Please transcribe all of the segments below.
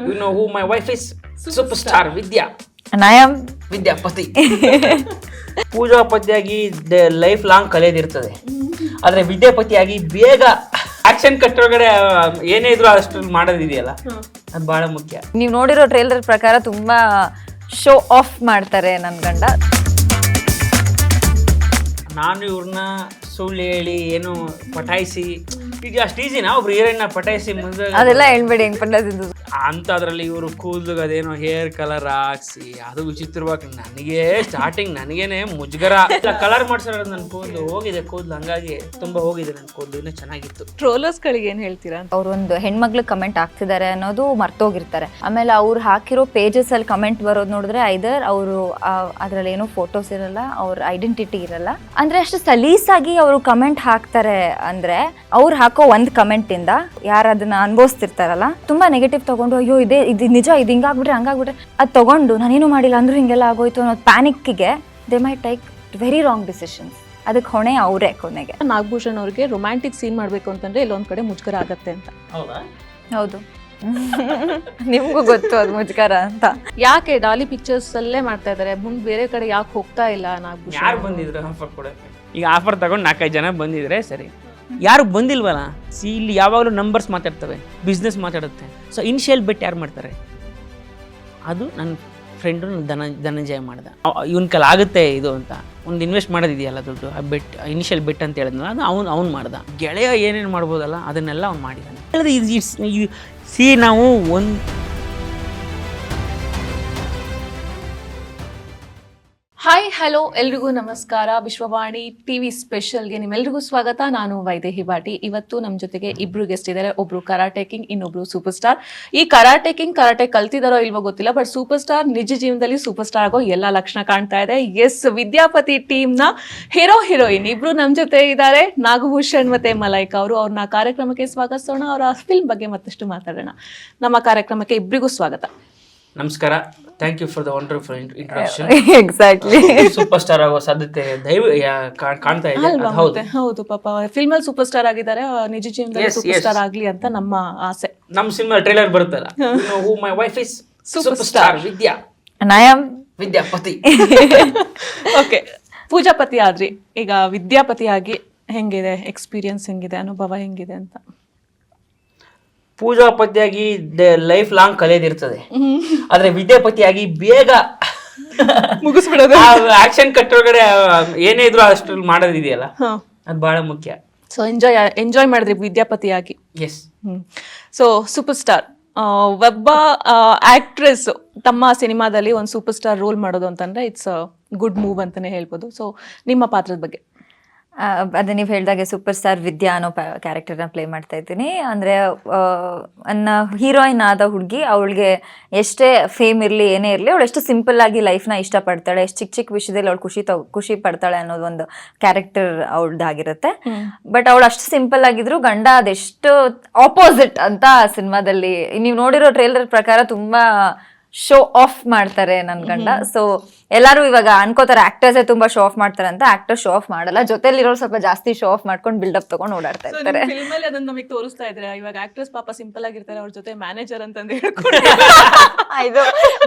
You know who my wife is? Superstar Vidya. And I am Vidyapati. ಪೂಜಾಪತಿಯಾಗಿ life long ಕಲಿಯೋದಿರ್ತದೆ, ಆದರೆ ವಿದ್ಯಾಪತಿಯಾಗಿ ಬೇಗ ಆಕ್ಷನ್ ಕಟ್ ಒಳಗಡೆ ಏನೇ ಇದ್ರು ಅಷ್ಟು ಮಾಡೋದಿದೆಯಲ್ಲ, ಅದು ಬಹಳ ಮುಖ್ಯ. ನೀವು ನೋಡಿರೋ ಟ್ರೇಲರ್ ಪ್ರಕಾರ ತುಂಬಾ ಶೋ ಆಫ್ ಮಾಡ್ತಾರೆ ನನ್ನ ಗಂಡ. ನಾನು ಇವ್ರನ್ನ ಸುಳ್ಳು ಹೇಳಿ ಏನು ಪಟಾಯಿಸಿ, ಈಗ ಅಷ್ಟು ಈಸಿನಾ ಒಬ್ರು ಹೀರೋಯಿನ್ನ ಪಟಾಯಿಸಿ ಮುಂದೆ ಅದೆಲ್ಲ ಹೇಳ್ಬೇಡಿ, ಹೆಂಗ್ ಪಟಾಯಿಸಿದ್ದು ಅಂಥದ್ರಲ್ಲಿ ಇವರು ಕೂದಲು ಅದೇನೋ ಹೇರ್ ಕಲರ್ ಹಾಕ್ಸಿ ಅದು ವಿಚಿತ್ರವಾಗಿ ನನಗೆ ಸ್ಟಾರ್ಟಿಂಗ್ ನನಗೇನೆ ಮುಜುಗರ. ಕಲರ್ ಮಾಡ್ಸಿರೋದು ನನ್ನ ಕೂದಲು ಹೋಗಿದೆ, ಕೂದಲು ಹಂಗಾಗಿ ತುಂಬಾ ಹೋಗಿದೆ ನನ್ನ ಕೂದಲು. ಇನ್ನೂ ಚೆನ್ನಾಗಿತ್ತು. ಟ್ರೋಲರ್ಸ್ಗಳಿಗೆ ಏನು ಹೇಳ್ತೀರಾ? ಅವ್ರು ಒಂದು ಹೆಣ್ಮಗ್ಳು ಕಮೆಂಟ್ ಹಾಕ್ತಿದ್ದಾರೆ ಅನ್ನೋದು ಮರ್ತೋಗಿರ್ತಾರೆ. ಆಮೇಲೆ ಅವ್ರು ಹಾಕಿರೋ ಪೇಜಸ್ ಅಲ್ಲಿ ಕಮೆಂಟ್ ಬರೋದು ನೋಡಿದ್ರೆ ಐದರ್ ಅವರು ಅದ್ರಲ್ಲಿ ಏನೋ ಫೋಟೋಸ್ ಇರಲ್ಲ, ಅವ್ರ ಐಡೆಂಟಿಟಿ ಇರಲ್ಲ, ಅಂದ್ರೆ ಅಷ್ಟು ಸಲೀಸಾಗಿ ಅವರು ಕಮೆಂಟ್ ಹಾಕ್ತಾರೆ. ಅಂದ್ರೆ ಅವ್ರು ಹಾಕೋ ಒಂದ್ ಕಮೆಂಟ್ ಇಂದ ಯಾರು ಅದನ್ನ ಅನುಭವಿಸ್ತಿರ್ತಾರಲ್ಲ ತುಂಬಾ ನೆಗೆಟಿವ್ ತಗೊಂಡು, ಅಯ್ಯೋ ಇದು ನಿಜ, ಇದು ಹಿಂಗಾಗ್ಬಿಟ್ರೆ ಹಂಗಾಗ್ಬಿಟ್ರೆ ಅದು ತಗೊಂಡು ನಾನೇನು ಮಾಡಿಲ್ಲ ಅಂದ್ರೂ ಹಿಂಗೆಲ್ಲ ಆಗೋಯ್ತು ಅನ್ನೋ ಪ್ಯಾನಿಕ್ಗೆ they may take very wrong decisions. ಅದಕ್ಕೆ ಹೊಣೆ ಅವರೇ ಕೊನೆಗೆ. ನಾಗಭೂಷಣ್ ಅವ್ರಿಗೆ ರೊಮ್ಯಾಂಟಿಕ್ ಸೀನ್ ಮಾಡ್ಬೇಕು ಅಂತಂದ್ರೆ ಇಲ್ಲೊಂದ್ ಕಡೆ ಮುಜುಗರ ಆಗತ್ತೆ ಅಂತ. ಹೌದು, ನಿಮ್ಗೂ ಗೊತ್ತು ಅದು ಮುಜುಗರ ಅಂತ. ಯಾಕೆ ಡಾಲಿ ಪಿಕ್ಚರ್ಸ್ ಅಲ್ಲೇ ಮಾಡ್ತಾ ಇದಾರೆ, ಮುಂದ್ ಬೇರೆ ಕಡೆ ಯಾಕೆ ಹೋಗ್ತಾ ಇಲ್ಲ ನಾಗಭೂಷಣ್? ಯಾರು ಬಂದಿದ್ರು ಆಫರ್ ಕೊಡೋಕ್ಕೆ? ಈಗ ಆಫರ್ ತಗೊಂಡು 4-5 ಜನ ಬಂದಿದ್ರೆ ಸರಿ, ಯಾರು ಬಂದಿಲ್ವಲ್ಲ. ಇಲ್ಲಿ ಯಾವಾಗಲೂ ನಂಬರ್ಸ್ ಮಾತಾಡ್ತವೆ, ಬಿಸ್ನೆಸ್ ಮಾತಾಡುತ್ತೆ. ಸೊ ಇನಿಷಿಯಲ್ ಬೆಟ್ ಯಾರು ಮಾಡ್ತಾರೆ? ಅದು ನನ್ನ ಫ್ರೆಂಡು ಧನಂಜಯ ಮಾಡ್ದ. ಇವನ್ ಕೈಲಿ ಆಗುತ್ತೆ ಇದು ಅಂತ ಒಂದು ಇನ್ವೆಸ್ಟ್ ಮಾಡೋದಿದೆಯಲ್ಲ ದುಡ್ಡು, ಆ ಬೆಟ್ ಇನಿಷಿಯಲ್ ಬೆಟ್ ಅಂತ ಹೇಳಿದ್ನಲ್ಲ, ಅದು ಅವ್ನು ಮಾಡ್ದ. ಗೆಳೆಯ ಏನೇನು ಮಾಡ್ಬೋದಲ್ಲ ಅದನ್ನೆಲ್ಲ ಅವ್ನು ಮಾಡಿದ್ದಾನೆ. ಸಿ ನಾವು ಒಂದು ಹಾಯ್ ಹಲೋ ಎಲ್ರಿಗೂ ನಮಸ್ಕಾರ. ವಿಶ್ವವಾಣಿ ಟಿವಿ ಸ್ಪೆಷಲ್ಗೆ ನಿಮ್ಮೆಲ್ರಿಗೂ ಸ್ವಾಗತ. ನಾನು ವೈದೇಹಿ ಬಾಟಿ. ಇವತ್ತು ನಮ್ಮ ಜೊತೆಗೆ ಇಬ್ರು ಗೆಸ್ಟ್ ಇದ್ದಾರೆ. ಒಬ್ರು ಕರಾಟೆ ಕಿಂಗ್, ಇನ್ನೊಬ್ರು ಸೂಪರ್ ಸ್ಟಾರ್. ಈ ಕರಾಟೆ ಕಿಂಗ್ ಕರಾಟೆ ಕಲ್ತಿದಾರೋ ಇಲ್ವೋ ಗೊತ್ತಿಲ್ಲ, ಬಟ್ ಸೂಪರ್ ಸ್ಟಾರ್ ನಿಜ ಜೀವನದಲ್ಲಿ ಸೂಪರ್ ಸ್ಟಾರ್ ಆಗೋ ಎಲ್ಲ ಲಕ್ಷಣ ಕಾಣ್ತಾ ಇದೆ. ಎಸ್, ವಿದ್ಯಾಪತಿ ಟೀಮ್ ನ ಹೀರೋಯಿನ್ ಇಬ್ರು ನಮ್ಮ ಜೊತೆ ಇದ್ದಾರೆ, ನಾಗಭೂಷಣ್ ಮತ್ತೆ ಮಲೈಕಾ ಅವರು. ಅವ್ರನ್ನ ಕಾರ್ಯಕ್ರಮಕ್ಕೆ ಸ್ವಾಗತಿಸೋಣ, ಅವರ ಫಿಲ್ಮ್ ಬಗ್ಗೆ ಮತ್ತಷ್ಟು ಮಾತಾಡೋಣ. ನಮ್ಮ ಕಾರ್ಯಕ್ರಮಕ್ಕೆ ಇಬ್ಬರಿಗೂ ಸ್ವಾಗತ. ನಮಸ್ಕಾರ. Thank you for the wonderful introduction. Exactly. Superstar ಆಗೋ ಸಾಧ್ಯತೆ ಕಾಣ್ತಾ ಇದೆ. ಹೌದು, ಪಾಪ ಫಿಲ್ಮ್ ಅಲ್ಲಿ ಸೂಪರ್ ಸ್ಟಾರ್ ಆಗಿದ್ದಾರೆ, ನಿಜ ಜೀವನದಲ್ಲಿ ಸೂಪರ್ ಸ್ಟಾರ್ ಆಗ್ಲಿ ಅಂತ ನಮ್ಮ ಆಸೆ. ನಮ್ಮ ಸಿನಿಮಾ ಟ್ರೈಲರ್ ಬರುತ್ತಲ್ಲ, who my wife is super star Vidya, And I am Vidyapati. Okay, Poojapati ಆದ್ರಿ, ಈಗ ವಿದ್ಯಾಪತಿ ಆಗಿ ಹೆಂಗಿದೆ ಎಕ್ಸ್ಪೀರಿಯನ್ಸ್, ಹೆಂಗಿದೆ ಅನುಭವ, ಹೆಂಗಿದೆ ಅಂತ? ಪೂಜಾಪತಿಯಾಗಿ ಲೈಫ್ ಲಾಂಗ್ ಕಲಿಯೋದಿರ್ತದೆ, ಆದ್ರೆ ವಿದ್ಯಾಪತಿಯಾಗಿ ಬೇಗ ಮುಗಿಸ್ಬಿಡೋದು. ಆಕ್ಷನ್ ಕಟ್ ಒಳಗಡೆ ಏನೇ ಇದ್ರು ಅಷ್ಟು ಮಾಡೋದಿದೆಯಲ್ಲ, ಅದು ಬಹಳ ಮುಖ್ಯ. ಸೊ ಎಂಜಾಯ್ ಮಾಡಿದ್ರಿ ವಿದ್ಯಾಪತಿಯಾಗಿ. ಎಸ್. ಸೊ ಸೂಪರ್ ಸ್ಟಾರ್ ಒಬ್ಬ ಆಕ್ಟ್ರೆಸ್ ತಮ್ಮ ಸಿನಿಮಾದಲ್ಲಿ ಒಂದು ಸೂಪರ್ ಸ್ಟಾರ್ ರೋಲ್ ಮಾಡೋದು ಅಂತಂದ್ರೆ ಇಟ್ಸ್ ಗುಡ್ ಮೂವ್ ಅಂತಾನೆ ಹೇಳ್ಬೋದು. ಸೊ ನಿಮ್ಮ ಪಾತ್ರದ ಬಗ್ಗೆ? ಅದೇ ನೀವು ಹೇಳಿದಾಗೆ ಸೂಪರ್ ಸ್ಟಾರ್ ವಿದ್ಯಾ ಅನ್ನೋ ಕ್ಯಾರೆಕ್ಟರ್ನ ಪ್ಲೇ ಮಾಡ್ತಾ ಇದ್ದೀನಿ. ಅಂದರೆ ನನ್ನ ಹೀರೋಯಿನ್ ಆದ ಹುಡುಗಿ, ಅವಳಿಗೆ ಎಷ್ಟೇ ಫೇಮ್ ಇರಲಿ ಏನೇ ಇರಲಿ, ಅವಳು ಎಷ್ಟು ಸಿಂಪಲ್ ಆಗಿ ಲೈಫ್ನ ಇಷ್ಟಪಡ್ತಾಳೆ, ಎಷ್ಟು ಚಿಕ್ಕ ಚಿಕ್ಕ ವಿಷಯದಲ್ಲಿ ಅವಳು ಖುಷಿ ಪಡ್ತಾಳೆ ಅನ್ನೋದು ಒಂದು ಕ್ಯಾರೆಕ್ಟರ್ ಅವಳದಾಗಿರುತ್ತೆ. ಬಟ್ ಅವಳು ಅಷ್ಟು ಸಿಂಪಲ್ ಆಗಿದ್ರು ಗಂಡ ಅದೆಷ್ಟು ಆಪೋಸಿಟ್ ಅಂತ ಸಿನಿಮಾದಲ್ಲಿ ನೀವು ನೋಡಿರೋ ಟ್ರೇಲರ್ ಪ್ರಕಾರ ತುಂಬಾ ಶೋ ಆಫ್ ಮಾಡ್ತಾರೆ ನನ್ನ ಗಂಡ. ಸೊ ಎಲ್ಲರೂ ಇವಾಗ ಅನ್ಕೋತಾರೆ ಆಕ್ಟರ್ಸೇ ತುಂಬಾ ಶೋ ಆಫ್ ಮಾಡ್ತಾರೆ ಅಂತ. ಆಕ್ಟರ್ ಶೋ ಆಫ್ ಮಾಡಲ್ಲ, ಜೊತೆಲಿರೋರು ಸ್ವಲ್ಪ ಜಾಸ್ತಿ ಶೋ ಆಫ್ ಮಾಡ್ಕೊಂಡು ಬಿಲ್ಡಪ್ ತಗೊಂಡು ಓಡಾಡ್ತಾ ಇರ್ತಾರೆ. ಫಿಲ್ಮ್ ಅಲ್ಲಿ ಅದನ್ನ ನಮಗೆ ತೋರಿಸ್ತಾ ಇದ್ರೆ, ಇವಾಗ ಆಕ್ಟ್ರೆಸ್ ಪಾಪ ಸಿಂಪಲ್ ಆಗಿರ್ತಾರೆ, ಅವ್ರ ಜೊತೆ ಮ್ಯಾನೇಜರ್ ಅಂತಂದು ಇದು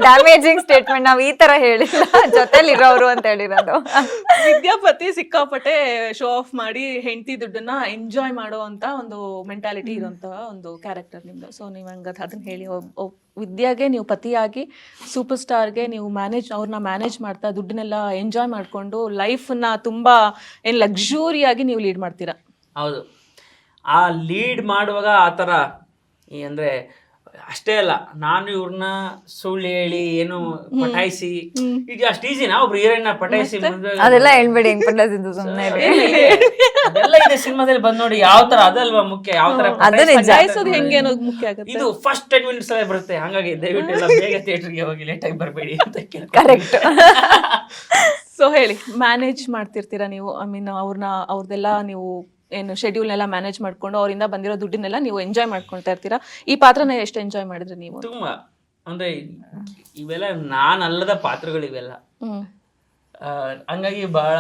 ಡ್ಯಾಮೇಜಿಂಗ್ ಸ್ಟೇಟ್ಮೆಂಟ್. ನಾವು ಈ ತರ ಹೇಳಿಲ್ಲ, ಜೊತೆಲಿರೋರು ಅಂತ ಹೇಳಿರೋದು. ವಿದ್ಯಾಪತಿ ಸಿಕ್ಕಾಪಟ್ಟೆ ಶೋ ಆಫ್ ಮಾಡಿ ಹೆಂಡತಿ ದುಡ್ಡನ್ನ ಎಂಜಾಯ್ ಮಾಡೋ ಅಂತ ಒಂದು ಮೆಂಟಾಲಿಟಿ ಇರೋಂತ ಒಂದು ಕ್ಯಾರೆಕ್ಟರ್ ನಿಮ್ದು. ಸೊ ನೀವು ಹಂಗ ಅದನ್ನ ಹೇಳಿ, ವಿದ್ಯಾಗೆ ನೀವು ಪತಿಯಾಗಿ ಸೂಪರ್ ಸ್ಟಾರ್ಗೆ ನೀವು ಅವ್ರನ್ನ ಮ್ಯಾನೇಜ್ ಮಾಡ್ತಾ ದುಡ್ಡನ್ನೆಲ್ಲ ಎಂಜಾಯ್ ಮಾಡಿಕೊಂಡು ಲೈಫನ್ನ ತುಂಬಾ ಲಕ್ಸುರಿಯಾಗಿ ನೀವು ಲೀಡ್ ಮಾಡ್ತೀರಾ. ಹೌದು, ಆ ಲೀಡ್ ಮಾಡುವಾಗ ಆ ಥರ ಅಂದರೆ ಅಷ್ಟೇ ಅಲ್ಲ, ನಾನು ಇವ್ರನ್ನ ಸುಳ್ಳು ಹೇಳಿ ಏನು ಪಟಾಯಿಸಿ, ಈಗ ಅಷ್ಟು ಈಸಿನಾ ಒಬ್ರು ಹೀರೋಯಿನ್ನ ಪಟಾಯಿಸಿ ಅದೆಲ್ಲ ಹೇಳ್ಬೇಡಿ, ಹೆಂಗ್ ಪಟಾಯಿಸಿದ್ದು ಸುಮ್ಮನೆ ಅದೆಲ್ಲ ಇದೆ ಸಿನಿಮಾದಲ್ಲಿ ಬಂದ್ ನೋಡಿ ಯಾವ ತರ, ಅದಲ್ವಾ ಮುಖ್ಯ, ಯಾವ ತರ ಪಟಾಯಿಸೋದು ಹೆಂಗೆ ಅನ್ನೋದು ಮುಖ್ಯ ಆಗುತ್ತೆ. ಇದು ಫಸ್ಟ್ 10 minutes ಅಲ್ಲೇ ಬರುತ್ತೆ. ಹಾಗಾಗಿ ದಯವಿಟ್ಟು ಎಲ್ಲ ಬೇಗ ಥಿಯೇಟರ್ಗೆ ಹೋಗಿ ಲೇಟ್ ಆಗಿ ಬರಬೇಡಿ ಅಂತ ಕೇಳ್ತೀನಿ. ಕರೆಕ್ಟ್. ಸೊ ಹೇಳಿ, ಮ್ಯಾನೇಜ್ ಮಾಡ್ತಿರ್ತೀರಾ ನೀವು? ಐ ಮೀನ್ ಅವ್ರದ್ದೆಲ್ಲ ನೀವು ಏನು ಶೆಡ್ಯೂಲ್ನೆಲ್ಲ ಮ್ಯಾನೇಜ್ ಮಾಡ್ಕೊಂಡು ಅವರಿಂದ ಬಂದಿರೋ ದುಡ್ಡನ್ನೆಲ್ಲ ನೀವು ಎಂಜಾಯ್ ಮಾಡ್ಕೊಳ್ತಾ ಇರ್ತೀರಾ. ಈ ಪಾತ್ರನ ಎಷ್ಟು ಎಂಜಾಯ್ ಮಾಡಿದ್ರಿ ನೀವು? ತುಂಬಾ, ಅಂದ್ರೆ ಇವೆಲ್ಲ ನಾನಲ್ಲದ ಪಾತ್ರಗಳು ಇವೆಲ್ಲ, ಹಂಗಾಗಿ ಬಹಳ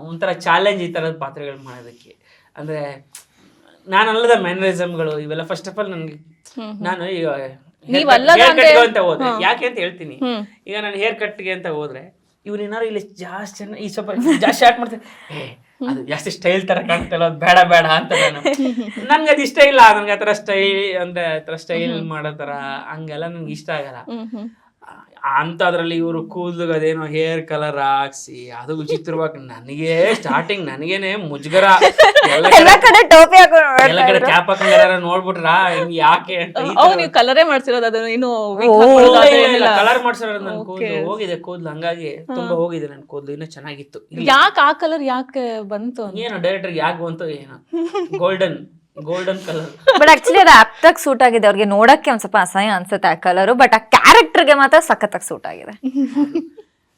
ಒಂಥರ ಚಾಲೆಂಜ್ ಈ ಥರದ ಪಾತ್ರಗಳು ಮಾಡೋದಕ್ಕೆ. ಅಂದರೆ ನಾನಲ್ಲದ ಮ್ಯಾನರಿಸಮ್ಗಳು ಇವೆಲ್ಲ ಫಸ್ಟ್ ಆಫ್ ಆಲ್ ನನಗೆ, ನಾನು ಈಗ ನೀವಲ್ಲದ ಹೇರ್ ಅಂದ್ರೆ- ಕಟ್ಗೆ ಅಂತ ಹೋದ್ರೆ ಯಾಕೆ ಅಂತ ಹೇಳ್ತೀನಿ. ಈಗ ನಾನು ಹೇರ್ ಕಟ್ಗೆ ಅಂತ ಹೋದ್ರೆ ಇವ್ರು ಏನಾರು ಇಲ್ಲಿ ಜಾಸ್ತಿ ಈ ಸ್ವಲ್ಪ ಜಾಸ್ತಿ ಶಾರ್ಟ್ ಮಾಡ್ತಾರೆ, ಅದು ಜಾಸ್ತಿ ಸ್ಟೈಲ್ ತರ ಕಾಣ್ತಲ್ಲ, ಅದು ಬೇಡ ಬೇಡ ಅಂತ ನಾನು. ನನ್ಗೆ ಅದು ಇಷ್ಟ ಇಲ್ಲ, ನನ್ಗೆ ಆತರ ಸ್ಟೈಲ್ ಅಂದ್ರೆ ಆತರ ಸ್ಟೈಲ್ ಮಾಡೋ ತರ ಹಂಗೆಲ್ಲ ನನ್ಗೆ ಇಷ್ಟ ಆಗಲ್ಲ. ಅಂತದ್ರಲ್ಲಿ ಇವರು ಕೂದಲು ಅದೇನೋ ಹೇರ್ ಕಲರ್ ಹಾಕ್ಸಿ ಅದು ವಿಚಿತ್ರವಾಗಿ ನನಗೆ ಸ್ಟಾರ್ಟಿಂಗ್ ನನಗೇನೆ ಮುಜುಗರ. ಎಲ್ಲ ಕಡೆ ಟೋಪಿ ಎಲ್ಲ ಕಡೆ ಕ್ಯಾಪ್ ಹಾಕೊಂಡ್ ನೋಡ್ಬಿಟ್ರ ಯಾಕೆ ಅಂತ ನೀವು ಕಲರೇ ಮಾಡ್ಸಿರೋದು ಅದನ್ನ ಇನ್ನು ಕಲರ್ ಮಾಡ್ಸಿರೋದು. ನನ್ ಕೂದಲು ಹೋಗಿದೆ, ಕೂದಲು ಹಂಗಾಗಿ ತುಂಬಾ ಹೋಗಿದೆ ನನ್ ಕೂದಲು. ಇನ್ನೂ ಚೆನ್ನಾಗಿತ್ತು. ಯಾಕೆ ಆ ಕಲರ್ ಯಾಕೆ ಬಂತು ಅಂತ? ಏನೋ ಡೈರೆಕ್ಟರ್ ಯಾಕೆ ಬಂತು ಏನೋ ಗೋಲ್ಡನ್ ಕಲರ್. ಬಟ್ ಆಕ್ಚುಲಿ ಅದು ಆಕ್ಟಾಗಿ ಸೂಟ್ ಆಗಿದೆ. ಅವ್ರಿಗೆ ನೋಡಕ್ಕೆ ಒಂದ್ ಸ್ವಲ್ಪ ಅಸಹ್ಯ ಅನ್ಸುತ್ತೆ ಆ ಕಲರು, ಬಟ್ ಆ ಕ್ಯಾರೆಕ್ಟರ್ಗೆ ಮಾತ್ರ ಸಖತ್ತಾಗಿ ಸೂಟ್ ಆಗಿದೆ.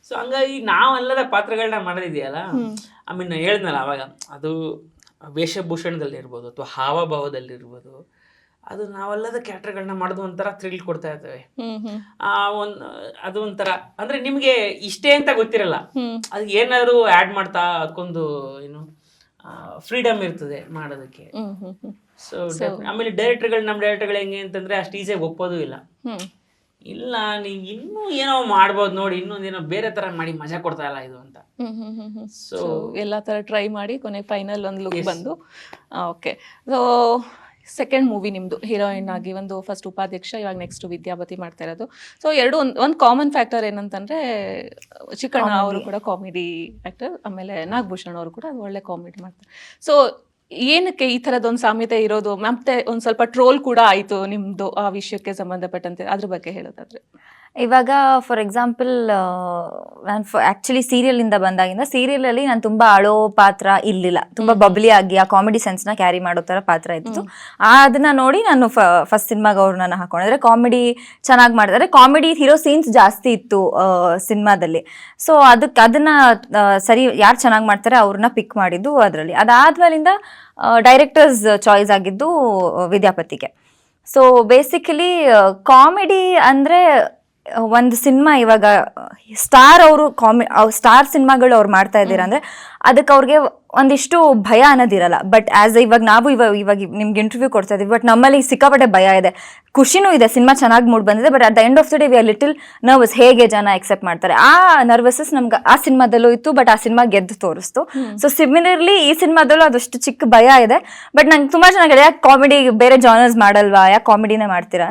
ಸೊ ಹಂಗಾಗಿ ನಾವೆಲ್ಲದ ಪಾತ್ರಗಳನ್ನ ಮಾಡೋದಿದೆಯಲ್ಲ, ಐ ಮೀನ್ ಹೇಳಿದ್ನಲ್ಲ ಅವಾಗ, ಅದು ವೇಷಭೂಷಣದಲ್ಲಿರ್ಬೋದು ಅಥವಾ ಹಾವಭಾವದಲ್ಲಿರ್ಬೋದು, ಅದು ನಾವೆಲ್ಲದ ಕ್ಯಾರೆಕ್ಟರ್ಗಳನ್ನ ಮಾಡೋದು ಒಂಥರ ಥ್ರಿಲ್ ಕೊಡ್ತಾ ಇರ್ತವೆ. ಅದು ಒಂಥರ ಅಂದ್ರೆ ನಿಮ್ಗೆ ಇಷ್ಟೇ ಅಂತ ಗೊತ್ತಿರಲ್ಲ, ಅದಕ್ಕೆ ಏನಾದ್ರು ಆ್ಯಡ್ ಮಾಡ್ತಾ ಅದಕ್ಕೊಂದು ಏನು ಫ್ರೀಡಮ್ ಇರ್ತದೆ ಮಾಡೋದಕ್ಕೆ. ಸೊ ಆಮೇಲೆ ನಮ್ಮ ಡೈರೆಕ್ಟರ್ಗಳು ಹೆಂಗೆ ಅಂತಂದ್ರೆ ಅಷ್ಟು ಈಸಿಯಾಗಿ ಒಪ್ಪೋದು ಇಲ್ಲ. ಇಲ್ಲ ನೀವು ಇನ್ನೂ ಏನೋ ಮಾಡ್ಬೋದು ನೋಡಿ, ಇನ್ನೊಂದೇನೋ ಬೇರೆ ತರ ಮಾಡಿ ಮಜಾ ಕೊಡ್ತಾ ಇಲ್ಲ ಇದು ಅಂತ. ಸೊ ಎಲ್ಲ ತರ ಟ್ರೈ ಮಾಡಿ ಕೊನೆಗೆ ಫೈನಲ್ ಒಂದು ಲುಕ್ ಬಂದು. ಓಕೆ, ಸೊ ಸೆಕೆಂಡ್ ಮೂವಿ ನಿಮ್ದು ಹೀರೋಯಿನ್ ಆಗಿ, ಒಂದು ಫಸ್ಟ್ ಉಪಾಧ್ಯಕ್ಷ, ಇವಾಗ ನೆಕ್ಸ್ಟ್ ವಿದ್ಯಾಪತಿ ಮಾಡ್ತಾ ಇರೋದು. ಸೊ ಎರಡು ಒಂದು ಕಾಮನ್ ಫ್ಯಾಕ್ಟರ್ ಏನಂತಂದ್ರೆ ಚಿಕ್ಕಣ್ಣ ಅವರು ಕೂಡ ಕಾಮಿಡಿ ಆಕ್ಟರ್, ಆಮೇಲೆ ನಾಗಭೂಷಣ್ ಅವರು ಕೂಡ ಒಳ್ಳೆ ಕಾಮಿಡಿ ಮಾಡ್ತಾರೆ. ಸೊ ಏನಕ್ಕೆ ಈ ಥರದೊಂದು ಸಾಮ್ಯತೆ ಇರೋದು? ಮತ್ತೆ ಒಂದು ಸ್ವಲ್ಪ ಟ್ರೋಲ್ ಕೂಡ ಆಯಿತು ನಿಮ್ಮದು ಆ ವಿಷಯಕ್ಕೆ ಸಂಬಂಧಪಟ್ಟಂತೆ, ಅದ್ರ ಬಗ್ಗೆ ಹೇಳೋದಾದ್ರೆ. ಇವಾಗ ಫಾರ್ ಎಕ್ಸಾಂಪಲ್ ನಾನು ಆ್ಯಕ್ಚುಲಿ ಸೀರಿಯಲಿಂದ ಬಂದಾಗಿಂದ ಸೀರಿಯಲಲ್ಲಿ ನಾನು ತುಂಬ ಅಳೋ ಪಾತ್ರ ಇರಲಿಲ್ಲ, ತುಂಬ ಬಬ್ಲಿ ಆಗಿ ಆ ಕಾಮಿಡಿ ಸೆನ್ಸ್ನ ಕ್ಯಾರಿ ಮಾಡೋ ಥರ ಪಾತ್ರ ಇತ್ತು. ಅದನ್ನ ನೋಡಿ ನಾನು ಫಸ್ಟ್ ಸಿನಿಮಾಗೆ ಅವ್ರನ್ನ ಹಾಕೊಂಡಿದ್ರೆ ಕಾಮಿಡಿ ಚೆನ್ನಾಗಿ ಮಾಡಿದ್ದಾರೆ. ಕಾಮಿಡಿ ಹೀರೋ ಸೀನ್ಸ್ ಜಾಸ್ತಿ ಇತ್ತು ಸಿನಿಮಾದಲ್ಲಿ. ಸೊ ಅದನ್ನ ಸರಿ ಯಾರು ಚೆನ್ನಾಗಿ ಮಾಡ್ತಾರೆ ಅವ್ರನ್ನ ಪಿಕ್ ಮಾಡಿದ್ದು ಅದರಲ್ಲಿ. ಅದಾದ್ಮೇಲಿಂದ ಡೈರೆಕ್ಟರ್ಸ್ ಚಾಯ್ಸ್ ಆಗಿದ್ದು ವಿದ್ಯಾಪತಿಗೆ. ಸೊ ಬೇಸಿಕಲಿ ಕಾಮಿಡಿ ಅಂದರೆ ಒಂದು ಸಿನಿಮಾ ಇವಾಗ ಸ್ಟಾರ್ ಅವರು ಸ್ಟಾರ್ ಸಿನಿಮಾಗಳು ಅವ್ರು ಮಾಡ್ತಾ ಇದ್ದೀರಾ ಅಂದರೆ ಅದಕ್ಕೆ ಅವ್ರಿಗೆ ಒಂದಿಷ್ಟು ಭಯ ಅನ್ನೋದಿರಲ್ಲ. ಬಟ್ ಆಸ್ ಇವಾಗ ನಾವು ಇವಾಗ ನಿಮ್ಗೆ ಇಂಟರ್ವ್ಯೂ ಕೊಡ್ತಾ ಇದೀವಿ, ಬಟ್ ನಮ್ಮಲ್ಲಿ ಸಿಕ್ಕಾಪಟ್ಟೆ ಭಯ ಇದೆ, ಖುಷಿನೂ ಇದೆ, ಸಿನಿಮಾ ಚೆನ್ನಾಗಿ ಮೂಡ್ ಬಂದಿದೆ, but at the end of the day we are little nervous, ಹೇಗೆ ಜನ ಎಕ್ಸೆಪ್ಟ್ ಮಾಡ್ತಾರೆ. ಆ ನರ್ವಸಸ್ ನಮ್ಗೆ ಆ ಸಿನಿಮಾದಲ್ಲೂ ಇತ್ತು, ಬಟ್ ಆ ಸಿನಿಮಾ ಗೆದ್ದು ತೋರಿಸ್ತು. ಸೊ ಸಿಮಿಲರ್ಲಿ ಈ ಸಿನಿಮಾದಲ್ಲೂ ಅದಷ್ಟು ಚಿಕ್ಕ ಭಯ ಇದೆ. ಬಟ್ ನಂಗೆ ತುಂಬ ಚೆನ್ನಾಗಿದೆ, ಯಾಕೆ ಕಾಮಿಡಿ ಬೇರೆ ಜಾನರ್ಸ್ ಮಾಡಲ್ವಾ, ಯಾಕೆ ಕಾಮಿಡಿನೇ ಮಾಡ್ತೀರಾ?